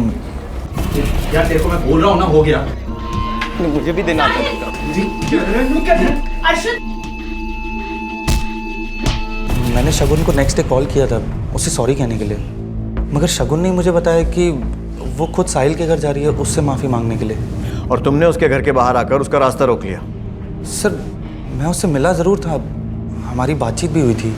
यार देखो मैं बोल रहा हूँ ना, हो गया। मुझे भी देना आता है। मैंने शगुन को नेक्स्ट डे कॉल किया था उसे सॉरी कहने के लिए, मगर शगुन ने मुझे बताया कि वो खुद साहिल के घर जा रही है उससे माफ़ी मांगने के लिए। और तुमने उसके घर के बाहर आकर उसका रास्ता रोक लिया? सर मैं उससे मिला ज़रूर था, हमारी बातचीत भी हुई थी।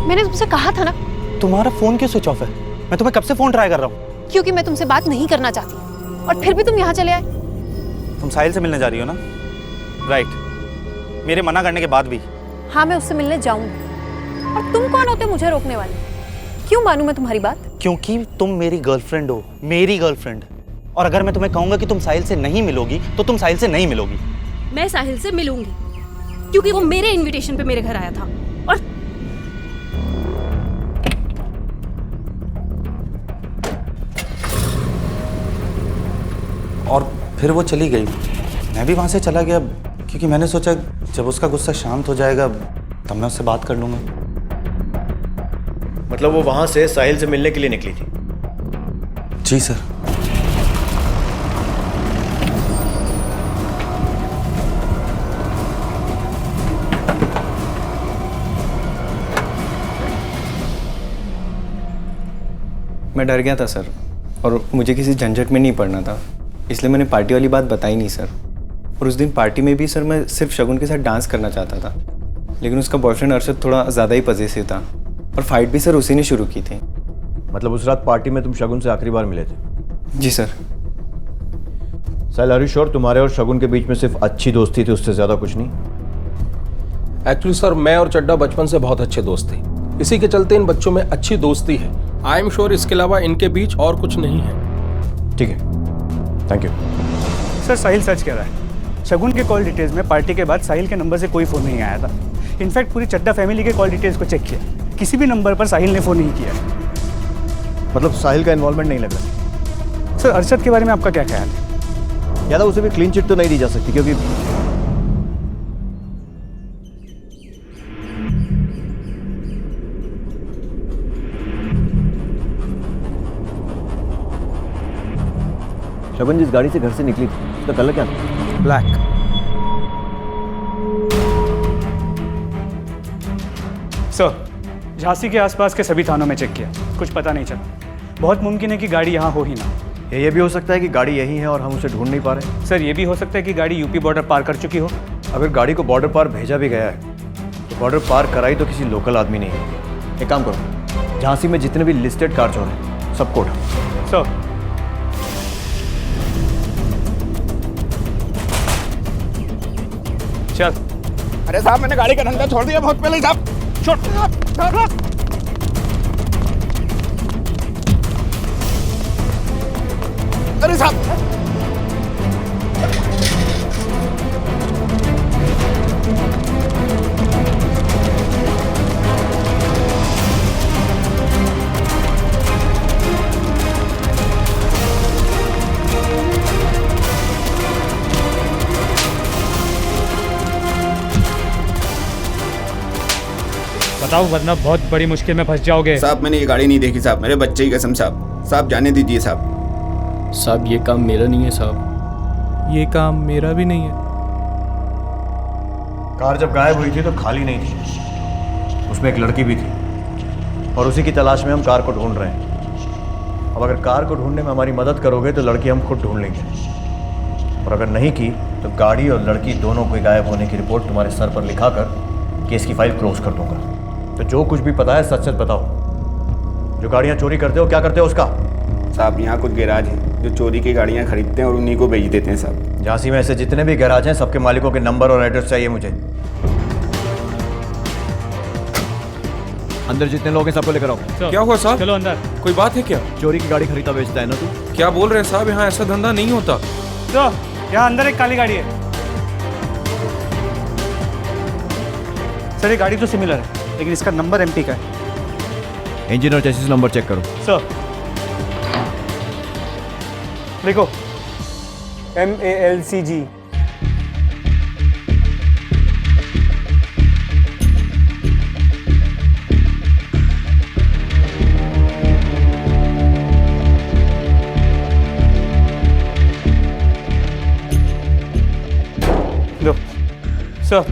मैंने तुमसे कहा था ना। तुम्हारा फोन क्यों स्विच ऑफ है? मैं तुम्हें कब से फोन ट्राई कर रहा हूँ। क्योंकि मैं तुमसे बात नहीं करना चाहती और फिर भी तुम यहाँ चले आए। तुम साहिल से मिलने जा रही हो ना? राइट। मेरे मना करने के बाद भी? हाँ मैं उससे मिलने जाऊंगी। और तुम कौन होते मुझे रोकने वाले? क्यों मानूं मैं तुम्हारी बात? क्योंकि तुम मेरी गर्लफ्रेंड हो, मेरी गर्लफ्रेंड। और अगर मैं तुम्हें कहूंगा कि तुम साहिल से नहीं मिलोगी तो तुम साहिल से नहीं मिलोगी। मैं साहिल से मिलूंगी क्योंकि वो मेरे इनविटेशन पे मेरे घर आया था। और फिर वो चली गई, मैं भी वहाँ से चला गया क्योंकि मैंने सोचा जब उसका गुस्सा शांत हो जाएगा तब मैं उससे बात कर लूँगा। मतलब वो वहाँ से साहिल से मिलने के लिए निकली थी? जी सर। मैं डर गया था सर, और मुझे किसी झंझट में नहीं पड़ना था, इसलिए मैंने पार्टी वाली बात बताई नहीं सर। और उस दिन पार्टी में भी सर मैं सिर्फ शगुन के साथ डांस करना चाहता था, लेकिन उसका बॉयफ्रेंड अरशद थोड़ा ज़्यादा ही पजेसिव था और फाइट भी सर उसी ने शुरू की थी। मतलब उस रात पार्टी में तुम शगुन से आखिरी बार मिले थे? जी sir. Sahil are you sure तुम्हारे और शगुन के बीच में सिर्फ अच्छी दोस्ती थी, उससे ज़्यादा कुछ नहीं? एक्चुअली सर मैं और चड्डा बचपन से बहुत अच्छे दोस्त थे, इसी के चलते इन बच्चों में अच्छी दोस्ती है। आई एम श्योर इसके अलावा इनके बीच और कुछ नहीं है। ठीक है, थैंक यू। सर साहिल सच कह रहा है, शगुन के कॉल डिटेल्स में पार्टी के बाद साहिल के नंबर से कोई फ़ोन नहीं आया था। इनफैक्ट पूरी चड्डा फैमिली के कॉल डिटेल्स को चेक किया, किसी भी नंबर पर साहिल ने फ़ोन नहीं किया। मतलब साहिल का इन्वॉल्वमेंट नहीं लग रहा? सर अरशद के बारे में आपका क्या ख्याल है? याद उसे भी क्लीन चिट तो नहीं दी जा सकती, क्योंकि शगुन जिस गाड़ी से घर से निकली थी उसका कलर क्या था? ब्लैक। सर झांसी के आसपास के सभी थानों में चेक किया, कुछ पता नहीं चला। बहुत मुमकिन है कि गाड़ी यहाँ हो ही ना। ये भी हो सकता है कि गाड़ी यही है और हम उसे ढूंढ नहीं पा रहे। सर ये भी हो सकता है कि गाड़ी यूपी बॉर्डर पार कर चुकी हो। अगर गाड़ी को बॉर्डर पार भेजा भी गया है तो बॉर्डर पार कराई तो किसी लोकल आदमी नहीं है। एक काम करो, झांसी में जितने भी लिस्टेड कार चोर हैं सबको उठाओ। सर चल। अरे साहब मैंने गाड़ी का धंधा छोड़ दिया बहुत पहले साहब। छोड़। अरे साहब बताओ, वरना बहुत बड़ी मुश्किल में फंस जाओगे। साहब मैंने ये गाड़ी नहीं देखी साहब, मेरे बच्चे की कसम साहब। साहब जाने दीजिए साहब। साहब ये काम मेरा नहीं है साहब। ये काम मेरा भी नहीं है। कार जब गायब हुई थी तो खाली नहीं थी, उसमें एक लड़की भी थी और उसी की तलाश में हम कार को ढूंढ रहे हैं। अब अगर कार को ढूंढने में हमारी मदद करोगे तो लड़की हम खुद ढूंढ लेंगे, और अगर नहीं की तो गाड़ी और लड़की दोनों को गायब होने की रिपोर्ट तुम्हारे सर पर लिखाकर केस की फाइल क्लोज कर दूंगा। तो जो कुछ भी पता है सच सच बताओ। जो गाड़ियाँ चोरी करते हो क्या करते हो उसका? साहब यहाँ कुछ गैराज हैं जो चोरी की गाड़ियाँ खरीदते हैं और उन्हीं को बेच देते हैं साहब। झांसी में ऐसे जितने भी गैराज हैं सबके मालिकों के नंबर और एड्रेस चाहिए मुझे। अंदर जितने लोग हैं सबको लेकर आओ। क्या हुआ साहब? चलो अंदर। कोई बात है क्या? चोरी की गाड़ी खरीदता बेचता है ना तू? क्या बोल रहे हैं साहब, यहाँ ऐसा धंधा नहीं होता। तो यहाँ अंदर एक काली गाड़ी है सर। ये गाड़ी तो सिमिलर है लेकिन इसका नंबर एमपी का है। इंजन और चेसिस नंबर चेक करो सर। देखो MALCG। लो सर,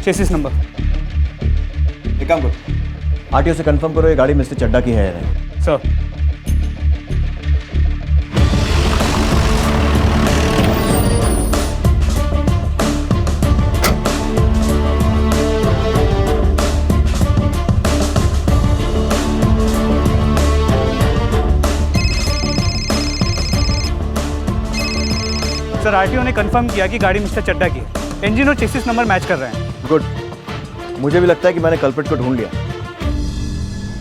चेसिस नंबर। एक काम करो, आरटीओ से कंफर्म करो ये गाड़ी मिस्टर चड्डा की है या नहीं। सर। सर आरटीओ ने कंफर्म किया कि गाड़ी मिस्टर चड्डा की है। इंजन और चेसिस नंबर मैच कर रहे हैं। गुड। मुझे भी लगता है कि मैंने कल्प्रिट को ढूंढ लिया।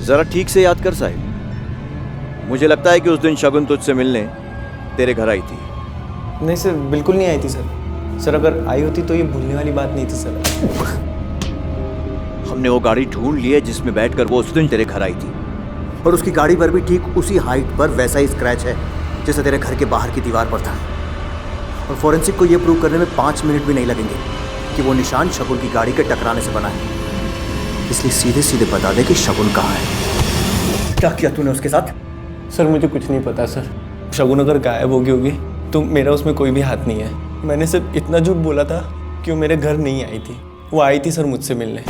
जरा ठीक से याद कर साहिब, मुझे लगता है कि उस दिन शगुन तुझसे मिलने तेरे घर आई थी। नहीं सर, बिल्कुल नहीं आई थी सर। सर अगर आई होती तो ये भूलने वाली बात नहीं थी सर। हमने वो गाड़ी ढूंढ ली है जिसमें बैठकर वो उस दिन तेरे घर आई थी, और उसकी गाड़ी पर भी ठीक उसी हाइट पर वैसा ही स्क्रैच है जैसा तेरे घर के बाहर की दीवार पर था। और फोरेंसिक को यह प्रूव करने में 5 मिनट भी नहीं लगेंगे कि वो निशान शगुन की गाड़ी के टकराने से बना है। इसलिए सीधे सीधे बता दे कि शगुन कहाँ है। क्या किया तूने उसके साथ? सर मुझे कुछ नहीं पता सर। शगुन अगर गायब होगी होगी तो मेरा उसमें कोई भी हाथ नहीं है। मैंने सिर्फ इतना झूठ बोला था कि वो मेरे घर नहीं आई थी। वो आई थी सर मुझसे मिलने।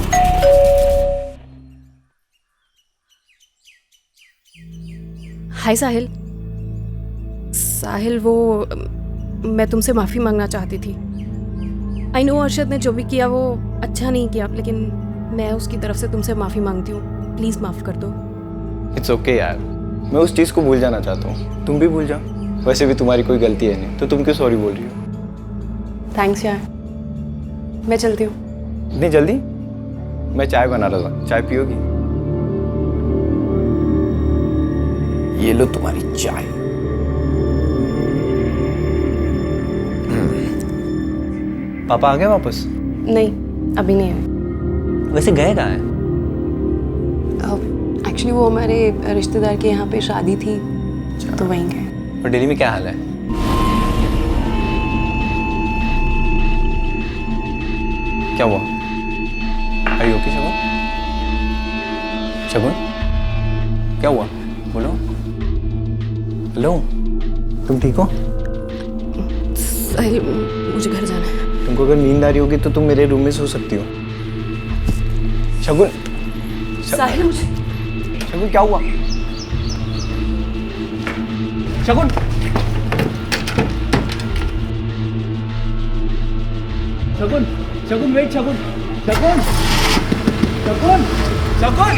हाय साहिल। साहिल वो मैं तुमसे माफ़ी मांगना चाहती थी। आई नो अरशद ने जो भी किया वो अच्छा नहीं किया, लेकिन मैं उसकी तरफ से तुमसे माफ़ी मांगती हूँ। प्लीज़ माफ़ कर दो। इट्स ओके यार, मैं उस चीज़ को भूल जाना चाहता हूँ। तुम भी भूल जाओ। वैसे भी तुम्हारी कोई गलती है नहीं, तो तुम क्यों सॉरी बोल रही हो? थैंक्स यार, मैं चलती हूँ। इतनी जल्दी? मैं चाय बना रहा था, चाय पियोगी? ये लो तुम्हारी चाय। पापा आ गए वापस? नहीं, अभी नहीं आए। वैसे गए कहाँ हैं? एक्चुअली वो हमारे रिश्तेदार के यहाँ पे शादी थी तो वहीं गए। और दिल्ली में क्या हाल है? क्या हुआ? Are you okay, शगुन? शगुन? क्या हुआ? बोलो। हेलो, तुम ठीक हो? साहिल, मुझे घर जाना है। तुमको अगर नींद आ रही होगी तो तुम मेरे रूम में सो सकती हो। शगुन। साहिल, मुझे शगुन क्या हुआ? शगुन। शगुन, शगुन वेट, शगुन, शगुन, शगुन, शगुन।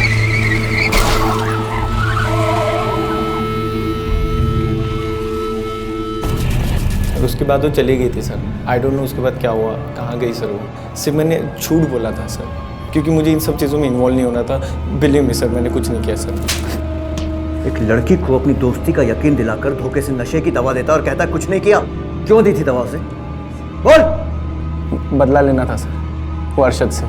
उसके बाद वो चली गई थी सर। आई डोंट नो उसके बाद क्या हुआ, कहाँ गई सर वो। सिर्फ मैंने झूठ बोला था सर, क्योंकि मुझे इन सब चीज़ों में इन्वॉल्व नहीं होना था। बिलीव मी सर, मैंने कुछ नहीं किया सर। एक लड़की को अपनी दोस्ती का यकीन दिलाकर धोखे से नशे की दवा देता और कहता कुछ नहीं किया। क्यों दी थी दवा उसे? बोल। बदला लेना था सर वो अरशद से।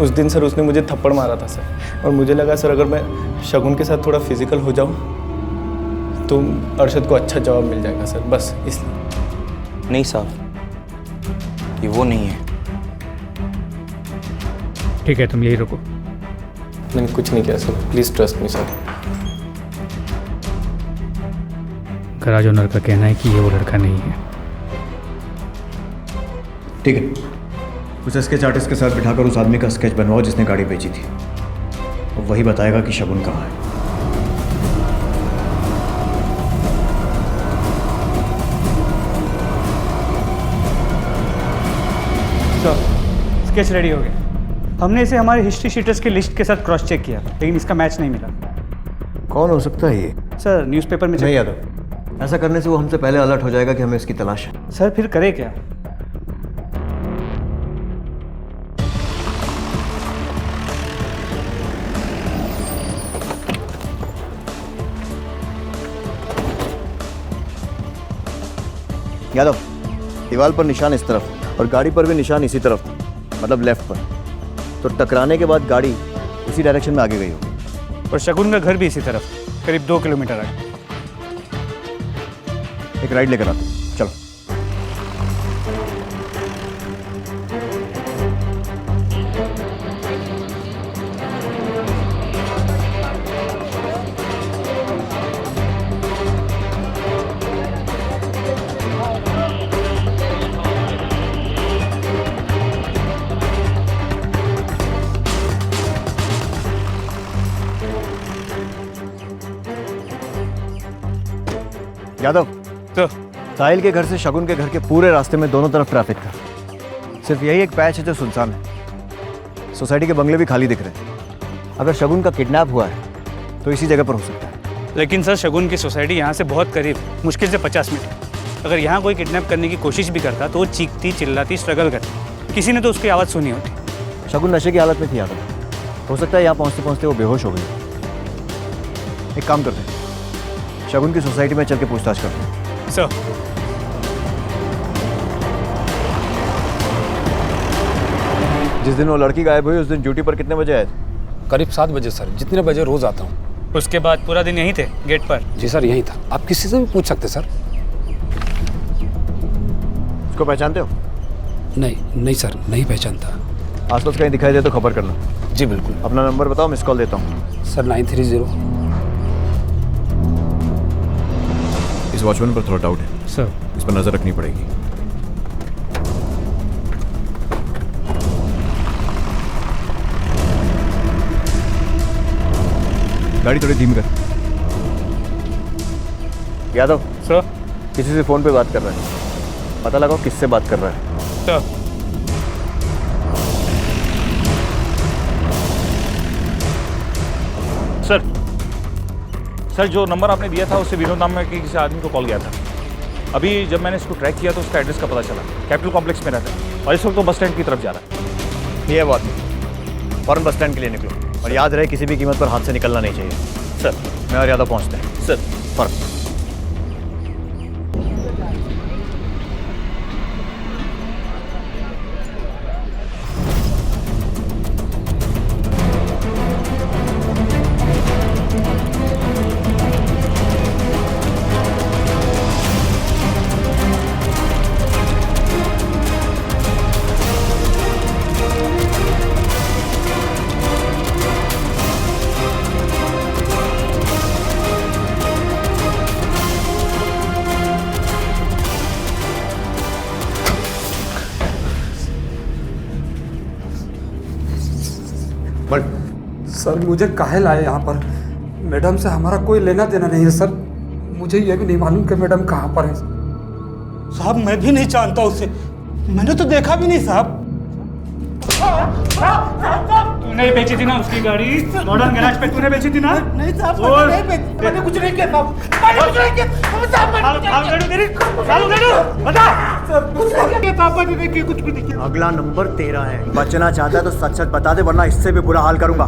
उस दिन सर उसने मुझे थप्पड़ मारा था सर, और मुझे लगा सर अगर मैं शगुन के साथ थोड़ा फिजिकल हो जाऊं तो अरशद को अच्छा जवाब मिल जाएगा सर, बस इसलिए। नहीं साहब, ये वो नहीं है। ठीक है, तुम यही रुको। मैंने कुछ नहीं किया sir, please trust me sir. Garage owner का कहना है कि ये वो लड़का नहीं है। ठीक है, उस स्केच आर्टिस्ट के साथ बिठाकर उस आदमी का स्केच बनवाओ जिसने गाड़ी बेची थी। और वही बताएगा कि शगुन कहाँ है। सर, स्केच रेडी हो गया। हमने इसे हमारे हिस्ट्री शीटर्स की लिस्ट के साथ क्रॉस चेक किया, लेकिन इसका मैच नहीं मिला। कौन हो सकता है ये? सर, न्यूज़पेपर में नहीं यादव, ऐसा करने से वो हमसे पहले अलर्ट हो जाएगा कि हमें इसकी तलाश है। सर, फिर करे क्या? यादव, दीवार पर निशान इस तरफ और गाड़ी पर भी निशान इसी तरफ था, मतलब लेफ्ट पर। तो टकराने के बाद गाड़ी इसी डायरेक्शन में आगे गई होगी। और शगुन का घर भी इसी तरफ, करीब 2 किलोमीटर आगे। एक राइड लेकर आते, चलो। यादव, तो साहिल के घर से शगुन के घर के पूरे रास्ते में दोनों तरफ ट्रैफिक था। सिर्फ यही एक पैच है जो सुनसान है। सोसाइटी के बंगले भी खाली दिख रहे हैं। अगर शगुन का किडनैप हुआ है तो इसी जगह पर हो सकता है। लेकिन सर, शगुन की सोसाइटी यहाँ से बहुत करीब, मुश्किल से 50 मिनट। अगर यहाँ कोई किडनैप करने की कोशिश भी करता तो वो चीखती चिल्लाती स्ट्रगल करती, किसी ने तो उसकी आवाज़ सुनी होती। शगुन नशे की हालत में थी यादव, हो सकता है यहाँ पहुँचते पहुँचते वो बेहोश हो गई। एक काम करते हैं, शगुन की सोसाइटी में चल के पूछताछ करते हैं। सर, जिस दिन वो लड़की गायब हुई उस दिन ड्यूटी पर कितने बजे आए थे? करीब 7 बजे सर, जितने बजे रोज आता हूँ। उसके बाद पूरा दिन यहीं थे, गेट पर? जी सर, यही था। आप किसी से भी पूछ सकते सर। उसको पहचानते हो? नहीं सर, नहीं पहचानता। आसपास कहीं दिखाई दे तो खबर करना। जी बिल्कुल। अपना नंबर बताओ, मिस कॉल देता हूँ। सर 930। इस वॉचमैन पर थोड़ा डाउट है सर, इस पर नजर रखनी पड़ेगी। गाड़ी थोड़ी धीमी कर। यादव सर, किसी से फोन पे बात कर रहा है, पता लगाओ किससे बात कर रहा है। सर, सर, जो नंबर आपने दिया था उससे विनोद नाम में किसी आदमी को कॉल गया था। अभी जब मैंने इसको ट्रैक किया तो उसका एड्रेस का पता चला, कैपिटल कॉम्प्लेक्स में रहता है और इस वक्त तो बस स्टैंड की तरफ जा रहा है। ये बात नहीं, फौरन बस स्टैंड के लिए निकलो और याद रहे किसी भी कीमत पर हाथ से निकलना नहीं चाहिए। सर, मैं और यादव पहुँचते हैं। सर, फौरन। सर, मुझे काहे लाए यहाँ पर? मैडम से हमारा कोई लेना देना नहीं है सर। मुझे ये भी नहीं मालूम कि मैडम कहाँ पर है। साहब, मैं भी नहीं जानता उसे, मैंने तो देखा भी नहीं साहब। तूने बेची थी ना उसकी गाड़ी मॉडर्न गैराज पे, तूने बेची थी ना? नहीं साहब, बोल। मैंने नहीं बेची, मैंने कुछ नहीं किया साहब, मैंने कुछ नहीं किया साहब, मैंने कुछ नहीं किया। बता कुछ नहीं किया साहब, मैंने नहीं किया, कुछ भी नहीं किया। अगला नंबर तेरा है। बचना चाहता है तो सच सच बता दे, वरना इससे भी बुरा हाल करूंगा।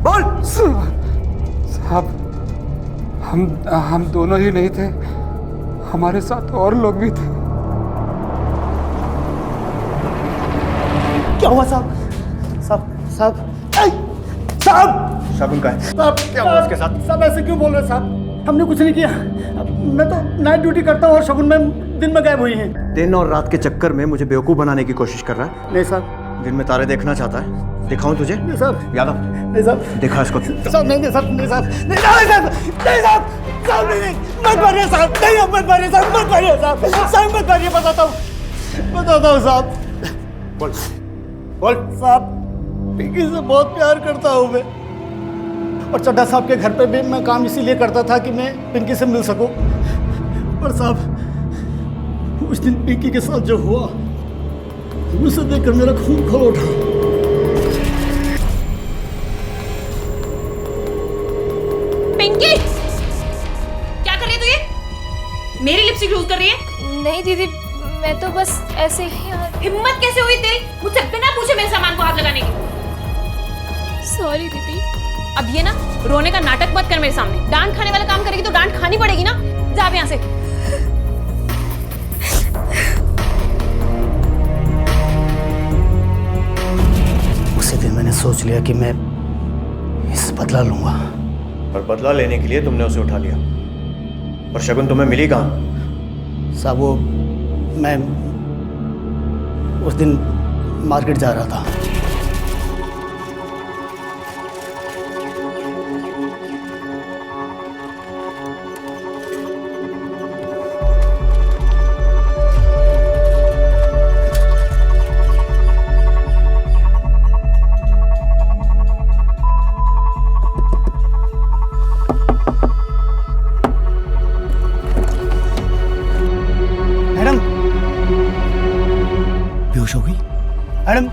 बोल। साहब, हम दोनों ही नहीं थे, हमारे साथ और लोग भी थे। क्या हुआ साहब? साहब शगुन का है। साहब क्या हुआ उसके साथ? साहब ऐसे क्यों बोल रहे हैं साहब? हमने कुछ नहीं किया। मैं तो नाइट ड्यूटी करता हूँ और शगुन मैम दिन में गायब हुई हैं। दिन और रात के चक्कर में मुझे बेवकूफ बनाने की कोशिश कर रहा है। नहीं साहब। दिन में तारे देखना चाहता है, दिखाऊं तुझे? नहीं साहब। यादव नहीं साहब। दिखा इसको। साहब नहीं साहब, नहीं साहब, नहीं साहब, नहीं साहब, साहब नहीं, मत मारिए साहब, नहीं मत मारिए साहब, मत मारिए साहब, साहब मत मारिए, बताता हूँ साहब। बोल साहब, पिंकी से बहुत प्यार करता हूँ मैं, और चड्ढा साहब के घर पे भी मैं काम इसीलिए करता था कि मैं पिंकी से मिल सकूं। पर साहब, उस दिन पिंकी के साथ जो हुआ, उसे देखकर मेरा खून खौल उठा। पिंकी, क्या कर रही है तू ये? मेरी लिपस्टिक यूज कर रही है? नहीं दीदी, मैं तो बस ऐसे ही। हिम्मत कैसे हुई तेरी मुझसे बिना पूछे मेरे सामान को हाथ लगाने की? सॉरी दीदी। अब ये ना रोने का नाटक मत कर मेरे सामने। डांट खाने वाला काम करेगी तो डांट खानी पड़ेगी ना। जा अब यहाँ से। उसी दिन मैंने सोच लिया कि मैं इस बदला लूंगा। और बदला लेने के लिए तुमने उसे उठा लिया। और शगुन तुम्हें मिली कहाँ? साहब वो मैं उस दिन मार्केट जा रहा था। मैडम बेहोश हो गई। मैडम,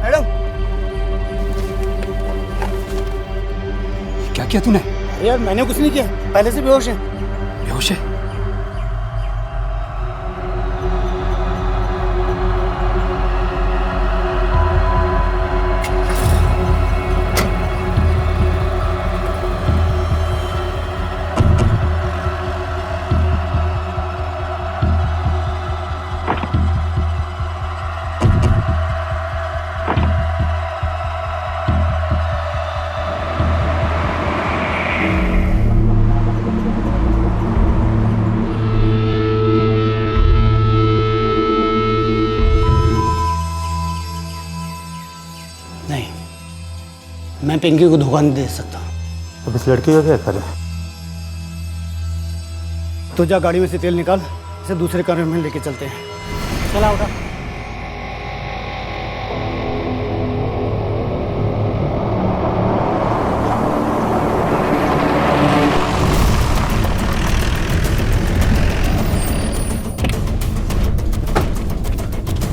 मैडम, क्या किया तूने? अरे यार मैंने कुछ नहीं किया, पहले से बेहोश है। बेहोश है? नहीं, मैं पिंकी को धोखा नहीं दे सकता। अब इस लड़की का क्या करें? तो जा गाड़ी में से तेल निकाल, इसे दूसरे कमरे में लेके चलते हैं। चला उठा।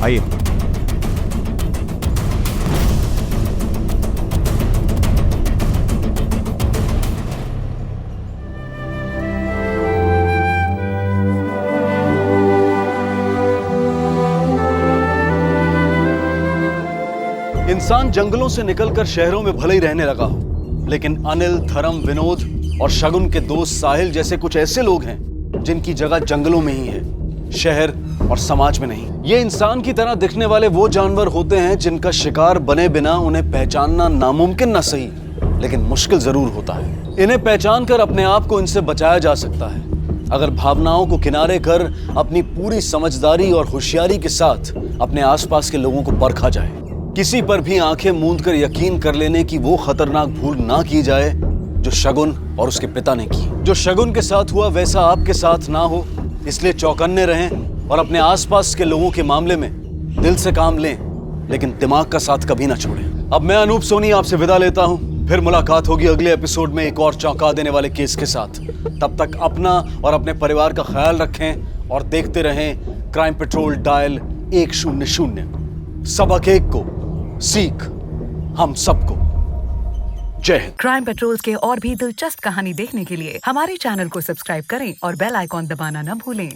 आइए। इंसान जंगलों से निकलकर शहरों में भले ही रहने लगा हो, लेकिन अनिल, धर्म, विनोद और शगुन के दोस्त साहिल जैसे कुछ ऐसे लोग हैं जिनकी जगह जंगलों में ही है, शहर और समाज में नहीं। ये इंसान की तरह दिखने वाले वो जानवर होते हैं जिनका शिकार बने बिना उन्हें पहचानना नामुमकिन न सही, लेकिन मुश्किल जरूर होता है। इन्हें पहचान कर अपने आप को इनसे बचाया जा सकता है अगर भावनाओं को किनारे कर अपनी पूरी समझदारी और होशियारी के साथ अपने आसपास के लोगों को परखा जाए। किसी पर भी आंखें मूंद कर यकीन कर लेने की वो खतरनाक भूल ना की जाए जो शगुन और उसके पिता ने की। जो शगुन के साथ हुआ वैसा आपके साथ ना हो, इसलिए चौकन्ने रहें और अपने आसपास के लोगों के मामले में दिल से काम लें, लेकिन दिमाग का साथ कभी ना छोड़ें। अब मैं अनूप सोनी आपसे विदा लेता हूं। फिर मुलाकात होगी अगले एपिसोड में एक और चौंका देने वाले केस के साथ। तब तक अपना और अपने परिवार का ख्याल रखें और देखते रहें क्राइम पेट्रोल डायल 100। सबक एक को सीख हम सबको। जय हिंद। क्राइम पेट्रोल्स के और भी दिलचस्प कहानी देखने के लिए हमारे चैनल को सब्सक्राइब करें और बेल आइकॉन दबाना न भूलें।